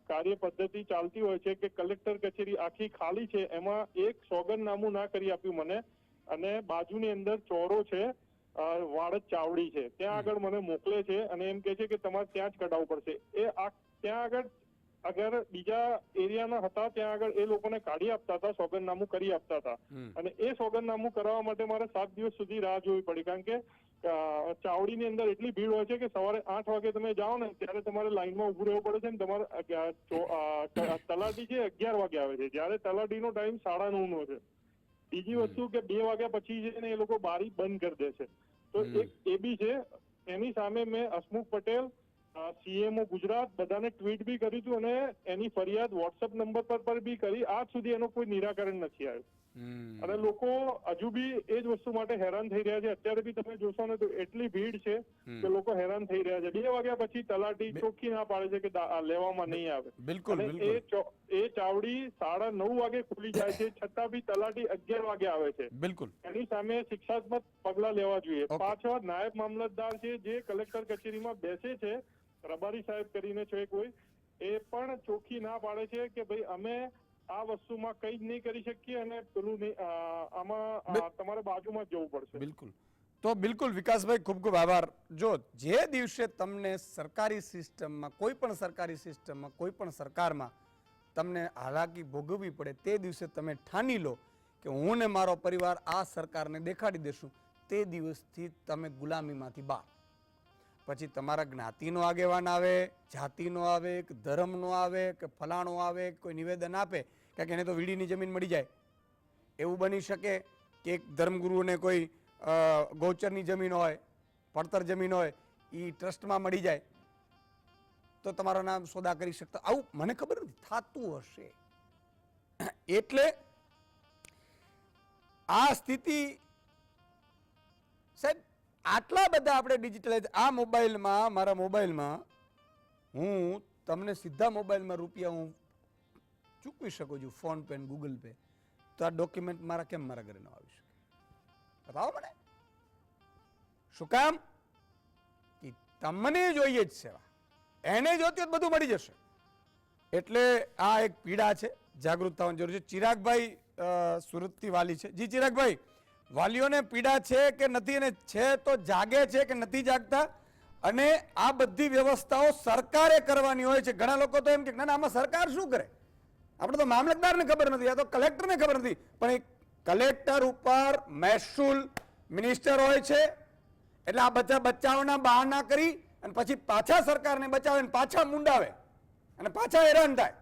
કાર્ય પદ્ધતિ ચાલતી હોય છે કે કલેક્ટર કચેરી આખી ખાલી છે, એમાં એક સોગંદનામું ના કરી આપ્યું મને, અને બાજુની અંદર ચોરો છે, વાડજ ચાવડી છે, ત્યાં આગળ મને મોકલે છે અને એમ કે છે કે તમારે ત્યાં જ કઢાવવું પડશે. ત્યાં આગળ અગર બીજા એરિયાના હતા ત્યાં આગળ એ લોકોને કાઢી આપતા હતા, સોગંદનામું કરી આપતા હતા, અને એ સોગંદનામું કરાવવા માટે મારે 7 દિવસ સુધી રાહ જોવી પડી. કારણ કે ચાવડીની અંદર એટલી ભીડ હોય છે કે સવારે 8 વાગે તમે જાઓ ને ત્યારે તમારે લાઈનમાં ઉભું રહેવું પડે છે, ને તમારે તલાટી છે 11 વાગે આવે છે, જ્યારે તલાટીનો ટાઈમ 9:30 નો છે. બીજી વસ્તુ કે 2 વાગ્યા પછી છે ને એ લોકો બારી બંધ કરી દે છે. તો એક એ બી છે. એની સામે મેં હસમુખ પટેલ, સીએમઓ ગુજરાત, બધાને ટ્વીટ બી કર્યું હતું, અને એની ફરિયાદ વોટ્સએપ નંબર પર બી કરી. આજ સુધી એનો કોઈ નિરાકરણ નથી આવ્યું, અને લોકો હજુ બી એ જ વસ્તુ માટે હેરાન થઈ રહ્યા છે. અત્યારે બી તમે જોશો ને તો એટલી ભીડ છે કે લોકો હેરાન થઈ રહ્યા છે. 2 વાગ્યા પછી તલાટી ચોખ્ખી ના પાડે છે કે લેવામાં નહીં આવે. બિલકુલ. એ ચાવડી 9:30 વાગે ખુલી જાય છે, છતાં બી તલાટી 11 વાગે આવે છે. બિલકુલ. એની સામે શિક્ષાત્મક પગલા લેવા જોઈએ. પાછળ નાયબ મામલતદાર છે જે કલેક્ટર કચેરીમાં બેસે છે, રબારી સાહેબ કરીને છે કોઈ, એ પણ ચોખ્ખી ના પાડે છે કે ભાઈ અમે આ વસ્તુમાં કઈ જ નહીં કરી શકીએ, અને પેલું આમાં તમારે બાજુમાં જ જવું પડશે. બિલકુલ. તો બિલકુલ વિકાસભાઈ, ખૂબ ખૂબ આભાર. જો જે દિવસે તમને સરકારી સિસ્ટમમાં, કોઈ પણ સરકારી સિસ્ટમમાં, કોઈ પણ સરકારમાં તમને હાલાકી ભોગવવી પડે, તે દિવસે તમે ઠાની લો કે હું ને મારો પરિવાર આ સરકારને દેખાડી દેશું, તે દિવસથી તમે ગુલામીમાંથી બહાર. પછી તમારા જ્ઞાતિનો આગેવાન આવે, જાતિનો આવે, કે ધર્મનો આવે, કે ફલાણો આવે, કોઈ નિવેદન આપે કારણ કે એને તો વીડીની જમીન મળી જાય, એવું બની શકે કે એક ધર્મગુરુને કોઈ ગૌચરની જમીન હોય, પડતર જમીન હોય, એ ટ્રસ્ટમાં મળી જાય, તો તમારું નામ સોદા કરી શકતા. આવું મને ખબર નથી, થતું હશે. એટલે આ સ્થિતિ સાહેબ, આટલા બધા આપણે ડિજિટલાઇઝ, આ મોબાઈલમાં, મારા મોબાઈલમાં હું તમને સીધા મોબાઈલમાં રૂપિયા હું ચૂકવી શકું છું, ફોન પે, ગૂગલ પે. તો આ ડોક્યુમેન્ટ મારા કેમ મારા ઘરે ન આવી શકે? બતાવો મને. શું કામ? કે તમને જોઈએ જ સેવા, એને જોતી હોય બધું મળી જશે. એટલે આ એક પીડા છે, જાગૃત થવાની જરૂર છે. ચિરાગભાઈ સુરતથી વાલી છે. જી ચિરાગભાઈ, વાલીઓને પીડા છે કે નથી, અને છે તો જાગે છે કે નથી જાગતા? અને આ બધી વ્યવસ્થાઓ સરકારે કરવાની હોય છે. ઘણા લોકો તો એમ કે ના આમાં સરકાર શું કરે, આપણે તો મામલતદારને ખબર નથી, આ તો કલેક્ટરને ખબર નથી. પણ એ કલેક્ટર ઉપર મહેસૂલ મિનિસ્ટર હોય છે, એટલે આ બધા બચાવના બહાના કરી અને પછી પાછા સરકારને બચાવે અને પાછા મુંડાવે અને પાછા હેરાન થાય.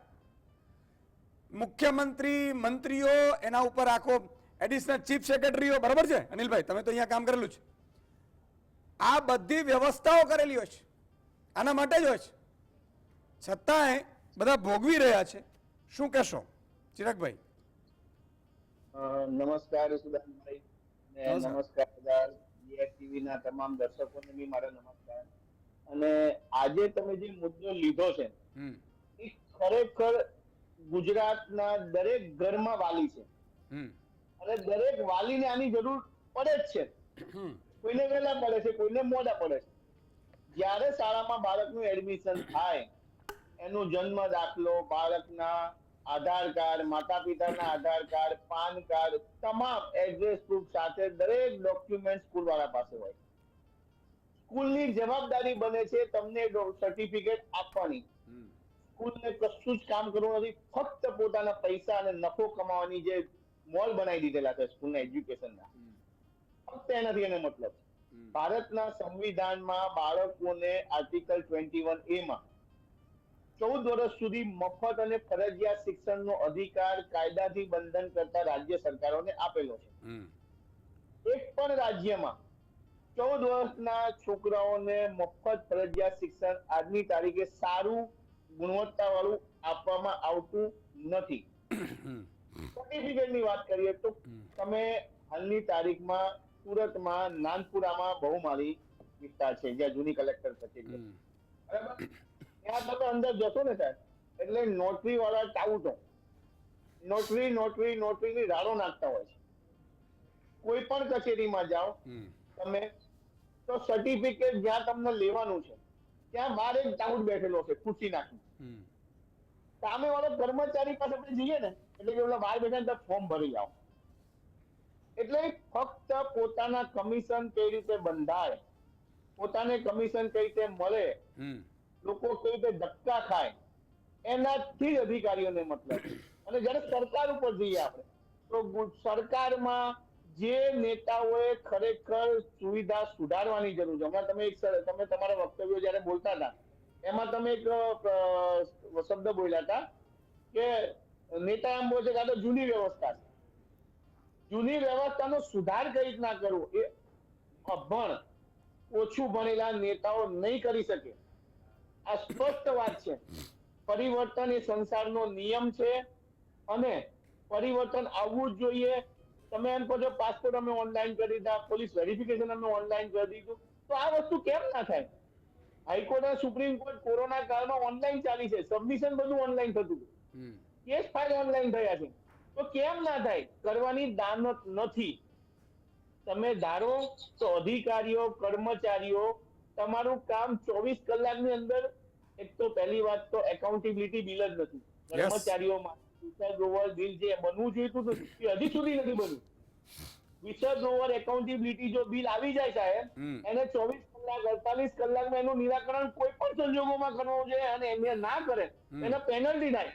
મુખ્યમંત્રી, મંત્રીઓ, એના ઉપર આખો એડિશનલ ચીફ સેક્રેટરીઓ, બરાબર છે અનિલભાઈ, તમે તો અહીંયા કામ કરેલું છે, આ બધી વ્યવસ્થાઓ કરેલી હોય છે, આના માટે જ હોય છે, છતાંય બધા ભોગવી રહ્યા છે. શું કહેશો ચિરાગભાઈ? નમસ્કાર સુદાનભાઈ, અને નમસ્કાર બધા જીએસટીવી ના તમામ દર્શકોને બી મારા નમસ્કાર. અને આજે તમે જે મુદ્દો લીધો છે એ ખરેખર ગુજરાતના દરેક ઘરમાં વાલી છે અને દરેક વાલીને આની જરૂર પડે જ છે. કોઈને વહેલા પડે છે, કોઈને મોડા પડે છે. જ્યારે શાળામાં બાળકનું એડમિશન થાય, એનો જન્મ દાખલો, બાળકના આધાર કાર્ડ, માતા પિતાના આધાર કાર્ડ, પાન કાર્ડ, તમામ એડ્રેસ પ્રૂફ સાથે દરેક ડોક્યુમેન્ટ સ્કૂલ વાળા પાસે હોય. સ્કૂલની જવાબદારી બને છે તમને સર્ટિફિકેટ આપવાની. સ્કૂલને કશું જ કામ કરવું નથી, ફક્ત પોતાના પૈસા અને નફો કમાવાની જે મોલ બનાવી દીધેલા છે સ્કૂલના એજ્યુકેશનના, ફક્ત એનાથી એને મતલબ. ભારતના સંવિધાનમાં બાળકોને આર્ટિકલ 21A માં 14 વર્ષ સુધી મફત અને ફરજિયાત શિક્ષણનો અધિકાર કાયદાથી બંધન કરતા રાજ્ય સરકારોને આપેલો છે. એક પણ રાજ્યમાં 14 વર્ષના છોકરાઓને મફત ફરજિયાત શિક્ષણ આજની તારીખે સારું ગુણવત્તા વાળું આપવામાં આવતું નથી. સર્ટિફિકેટની વાત કરીએ તો તમે હાલની તારીખમાં સુરતમાં નાનપુરામાં બહુમાળી વિસ્તાર છે જ્યાં જૂની કલેક્ટર કચેરી, બરાબર, ત્યાં તમે અંદર જશો ને સાહેબ, એટલે નોટરી વાળા ટાઉટો નોટરીની રાડો નાખતા હોય છે. કોઈ પણ કચેરીમાં જાઓ તમે તો સર્ટિફિકેટ જ્યાં તમને લેવાનું છે ત્યાં બહાર એક ટાઉટ બેઠેલો છે ખુરશી નાખી. સામે વાળો કર્મચારી પાસે આપણે જઈએ ને એટલે કે ઓલા બહાર બેઠા ને ફોર્મ ભરી આવો. એટલે ફક્ત પોતાના કમિશન કઈ રીતે બંધાય, પોતાને કમિશન કઈ રીતે મળે, લોકો કઈ રીતે ધક્કા ખાય, એનાથી જ અધિકારીઓને મતલબ. અને જયારે સરકાર ઉપર જઈએ આપણે તો સરકારમાં જે નેતાઓએ ખરેખર સુવિધા સુધારવાની જરૂર છે. હમણાં તમે તમારા વક્તવ્યો જયારે બોલતા હતા એમાં તમે એક શબ્દ બોલ્યા હતા કે નેતા એમ બોલે છે કે આ તો જૂની વ્યવસ્થા છે. જૂની વ્યવસ્થાનો સુધાર કઈ રીતના કરવો એ અભણ, ઓછું ભણેલા નેતાઓ નહીં કરી શકે. આ સ્પષ્ટ વાત છે. પરિવર્તન એ સંસારનો નિયમ છે અને પરિવર્તન આવવું જ જોઈએ. તમે એમ કહો છો પાસપોર્ટ અમે ઓનલાઈન કરી દીધા, પોલીસ વેરિફિકેશન અમે ઓનલાઈન કરી દીધું, તો આ વસ્તુ કેમ ના થાય? હાઈકોર્ટ અને સુપ્રીમ કોર્ટ કોરોના કાળમાં ઓનલાઈન ચાલી છે, સબમિશન બધું ઓનલાઈન થતું હતું, કેસ ફાઇલ ઓનલાઈન થયા છે, તો કેમ ના થાય? કરવાની દાનત નથી. તમે ધારો તો અધિકારીઓ, કર્મચારીઓ તમારું કામ 24 કલાકની અંદર, એક તો પહેલી વાત તો એકાઉન્ટેબિલિટી બિલ જ નથી કર્મચારીઓમાં. બિલ જે બનવું જોઈતું હતું એ હજી સુધી નથી બન્યું. વિસર એકાઉન્ટેબિલિટી જો બિલ આવી જાય સાહેબ, એને 24 કલાક 48 કલાકમાં એનું નિરાકરણ કોઈ પણ સંજોગોમાં કરવું જોઈએ અને એને ના કરે એને પેનલ્ટી થાય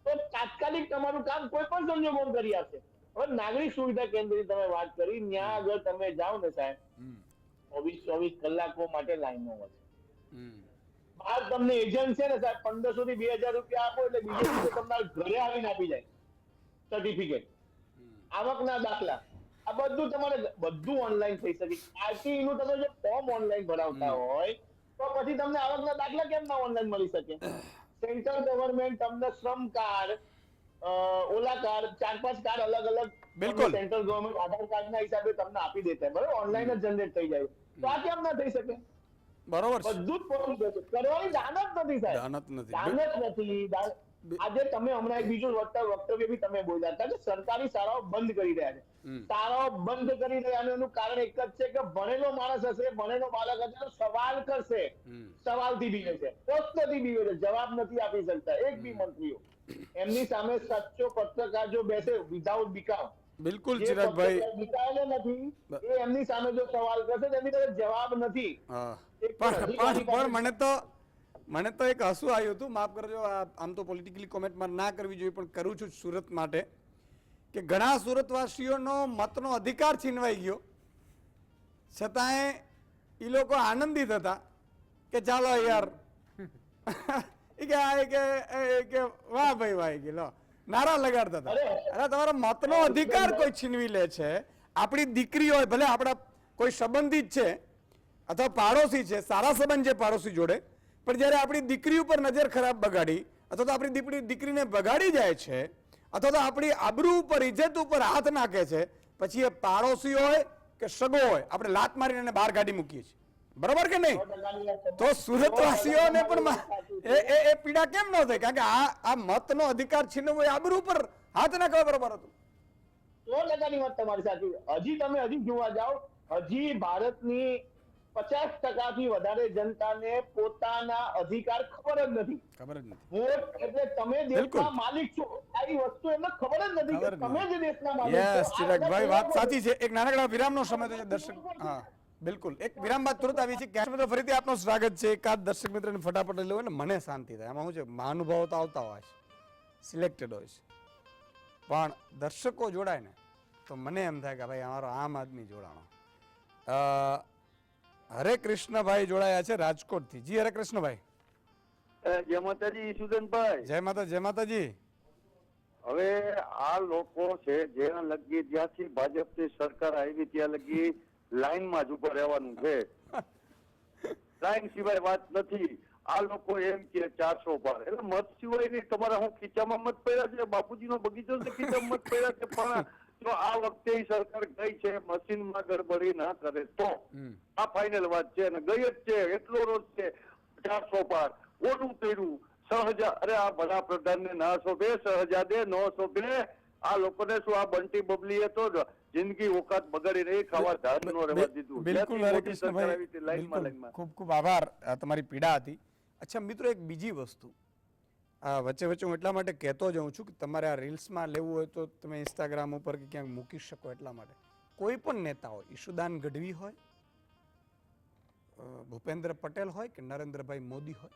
તો તાત્કાલિક તમારું કામ કોઈ પણ સંજોગોમાં કરી આપશે. હવે નાગરિક સુવિધા કેન્દ્રની તમે વાત કરી, ત્યાં આગળ તમે જાઓ ને સાહેબ 24 કલાકો માટે લાઈનો હોય છે. બહાર તમને એજન્ટ છે ને સાહેબ 1500 થી 2000 રૂપિયા આપો એટલે બીજે દિવસે તમારા ઘરે આવીને આપી જાય સર્ટિફિકેટ, આવકના દાખલા, આ બધું તમારે બધું ઓનલાઈન થઈ શકે. આરટીઈ નું તમે જો ફોર્મ ઓનલાઈન ભરાવતા હોય તો પછી તમને આવકના દાખલા કેમ ના ઓનલાઈન મળી શકે? સેન્ટ્રલ ગવર્મેન્ટ તમને શ્રમ કાર્ડ, ઓલા કાર્ડ, 4-5 કાર્ડ અલગ અલગ સેન્ટ્રલ ગવર્મેન્ટ આધાર કાર્ડ ના હિસાબે તમને આપી દેતા હોય, બરોબર, ઓનલાઈન જ જનરેટ થઈ જાય. તો આ કેમ ના થઈ શકે? બરોબર, બધું જ કરવાની દાનત નથી સાહેબ, દાનત નથી. આજે તમે હમણાં એક બીજું વક્તવ્ય બી તમે બોલ્યા હતા કે સરકારી શાળાઓ બંધ કરી રહ્યા છે. શાળાઓ બંધ કરી રહ્યા એનું કારણ એક જ છે કે ભણેલો માણસ હશે, ભણેલો બાળક હશે તો સવાલ કરશે, સવાલથી બીવે છે, પ્રશ્નથી બીવે છે, જવાબ નથી આપી શકતા એક બી મંત્રીઓ. એમની સામે સાચો પત્રકાર જો બેસે વિધાઉટ બીકામ, બિલકુલ ચિરાગભાઈ, બીકાયેલો નથી, એ એમની સામે જો સવાલ કરશે તો એમની પાસે જવાબ નથી. પણ મને તો એક હસવું આવ્યું હતું, માફ કરજો, આમ તો પોલિટિકલી કોમેન્ટમાં ના કરવી જોઈએ પણ કરું છું સુરત માટે, કે ઘણા સુરતવાસીઓનો મતનો અધિકાર છીનવાઈ ગયો છતાંય એ લોકો આનંદિત હતા કે ચાલો યાર કે વાહ ભાઈ વાહ કે લો નારા લગાડતા હતા. અરે તમારો મતનો અધિકાર કોઈ છીનવી લે છે. આપણી દીકરી હોય, ભલે આપણા કોઈ સંબંધિત છે અથવા પાડોશી છે, સારા સંબંધ છે પાડોશી જોડે, પણ જ્યારે આપણી દીકરી ઉપર નજર ખરાબ બગાડી અથવા તો આપણી દીકરીને બગાડી જાય છે અથવા તો આપણી આબરૂ ઉપર, ઇજ્જત ઉપર હાથ નાખે છે, પછી એ પાડોશી હોય કે સગો હોય, આપણે લાત મારીને એને બહાર કાઢી મૂકીએ છીએ. બરોબર કે નહીં? તો સુરતવાસીઓને પણ એ પીડા કેમ ન થાય? કારણ કે આ મતનો અધિકાર છીનવો એ આબરૂ ઉપર હાથ નાખવા બરોબર હતું. 100% વાત તમારી સાચી. હજી જોવા જાઓ, હજી ભારતની 50% થી વધારે જનતાને પોતાના અધિકાર ખબર જ નથી. ખબર જ નથી. વોટ એટલે તમે દેશના માલિક છો, આવી વસ્તુ એમને ખબર જ નથી કે તમે જ દેશના માલિક છો. યસ ચિરાગભાઈ, વાત સાચી છે. એક નાનકડા વિરામનો સમય થયો છે દર્શક. હા બિલકુલ, એક વિરામ બાદ તુરંત આવી છે. કેશ મિત્રો ફરીથી આપનું સ્વાગત છે. એકાદ દર્શક મિત્રને ફટાફટ લઈ લો ને મને શાંતિ થાય. આમાં શું છે, મહાનુભાવો તો આવતા હોય છે, સિલેક્ટેડ હોય છે, પણ દર્શકો જોડાય ને તો મને એમ થાય કે ભાઈ અમારો આમ આદમી જોડાણો. હરે કૃષ્ણભાઈ જોડાયા છે રાજકોટથી. જી હરે કૃષ્ણભાઈ. જય માતાજી સુદનભાઈ. જય માતા, જય માતાજી. હવે આ લોકો છે જેના લગી જ્યાંથી ભાજપની સરકાર આવી ત્યાં લગી લાઈનમાં જ ઉભા રહેવાનું છે. લાઈન સિવાય વાત નથી. આ લોકો એમ કે 400 પાર એટલે મત સિવાય નહીં. તમારા હું ખીચામાં મત પડ્યા છે, બાપુજીનો બગીચો છે ખીચામાં મત પડ્યા છે, પણ જો આ વખતે સરકાર ગઈ છે મશીનમાં ગડબડી ના કરે તો આ ફાઇનલ વાત છે. અને ગઈ જ છે, એટલો રોજ છે 400 પાર. ઓલું કર્યું 6000. અરે આ વડાપ્રધાન ને ના શોભે, 6000 નો શોભે. આ લોકોને શું આ બંટી બબલીએ તો જિંદગી ઓકાત બગાડી રહી, ખાવા ધાન નો રહેવા દીધું. બિલકુલ હરે કૃષ્ણભાઈ, બિલકુલ. ખૂબ ખૂબ આભાર. તમારી પીડા હતી. અચ્છા મિત્રો, એક બીજી વસ્તુ વચ્ચે વચ્ચે હું એટલા માટે કહેતો જાઉં છું કે તમારે આ રીલ્સમાં લેવું હોય તો તમે ઇન્સ્ટાગ્રામ ઉપર કે ક્યાંક મૂકી શકો. એટલા માટે કોઈ પણ નેતા હોય, ઈશુદાન ગઢવી હોય, ભૂપેન્દ્ર પટેલ હોય કે નરેન્દ્રભાઈ મોદી હોય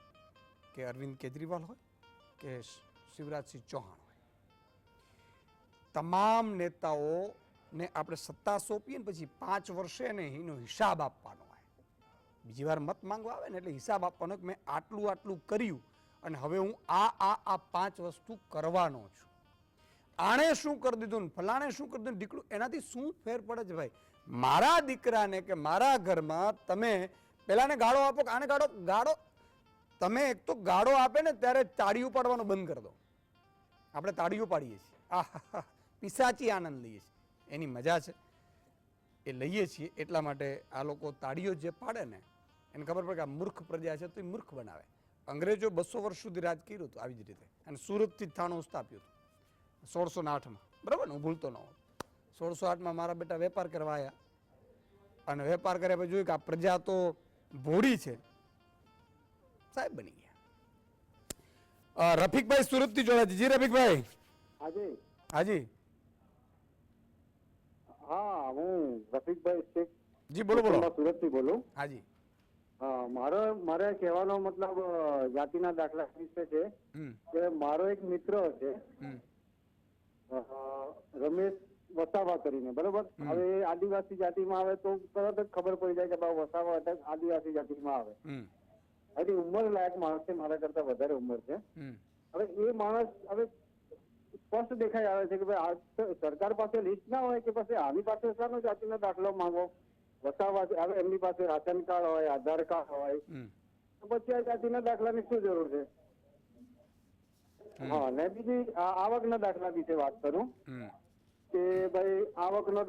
કે અરવિંદ કેજરીવાલ હોય કે શિવરાજસિંહ ચૌહાણ હોય, તમામ નેતાઓને આપણે સત્તા સોંપીએ ને પછી 5 વર્ષે ને એનો હિસાબ આપવાનો હોય. બીજી વાર મત માંગવા આવે ને એટલે હિસાબ આપવાનો કે મેં આટલું આટલું કર્યું અને હવે હું આ 5 વસ્તુ કરવાનો છું. આણે શું કરી દીધું ને ફલાણે શું કરી દીધું દીકરું, એનાથી શું ફેર પડે છે ભાઈ? મારા દીકરાને કે મારા ઘરમાં તમે પેલાને ગાળો આપો કે આને ગાળો તમે એક તો ગાળો આપે ને ત્યારે તાળીઓ પાડવાનું બંધ કરી દો. આપણે તાળીઓ પાડીએ છીએ, આ પિશાચી આનંદ લઈએ છીએ, એની મજા છે એ લઈએ છીએ. એટલા માટે આ લોકો તાળીઓ જે પાડે ને એને ખબર પડે કે આ મૂર્ખ પ્રજા છે તો એ મૂર્ખ બનાવે. અંગ્રેજો 200 વર્ષ સુધી રાજ કર્યું હતું આવી જ રીતે, અને સુરતથી જ થાણું સ્થાપ્યું હતું 1608માં. બરાબર ને? હું ભૂલતો ન હોઉં. 1608માં મારા બેટા વેપાર કરવા આવ્યા અને વેપાર કર્યા પછી જોયું કે આ પ્રજા તો ભોળી છે, સાહેબ બની ગયા. રફીકભાઈ સુરતથી જોડાયા. જી રફીકભાઈ. હાજી હાજી. હા, હું રફીકભાઈ શેખ જી બોલો બોલો. સુરતથી બોલું. હાજી. મારે કહેવાનો મતલબ જાતિના દાખલા વિશે છે કે મારો એક મિત્ર છે રમેશ વસાવા કરીને, બરોબર? હવે આદિવાસી જાતિમાં આવે તો તરત જ ખબર પડી જાય કે ભાઈ વસાવા આદિવાસી જાતિમાં આવે. હજી ઉંમર લાયક માણસ છે, મારા કરતા વધારે ઉંમર છે. હવે એ માણસ હવે સ્પષ્ટ દેખાઈ આવે છે કે ભાઈ સરકાર પાસે લિસ્ટ ના હોય કે પછી આની પાસે શાનો જાતિનો દાખલો માંગો? વસાવા હવે એમની પાસે રાશન કાર્ડ હોય, આધાર કાર્ડ હોય, તો પછી આ જાતિના દાખલાની શું જરૂર છે? હા, ને બીજી આવકના દાખલા વિશે વાત કરું કે ભાઈ આવકનો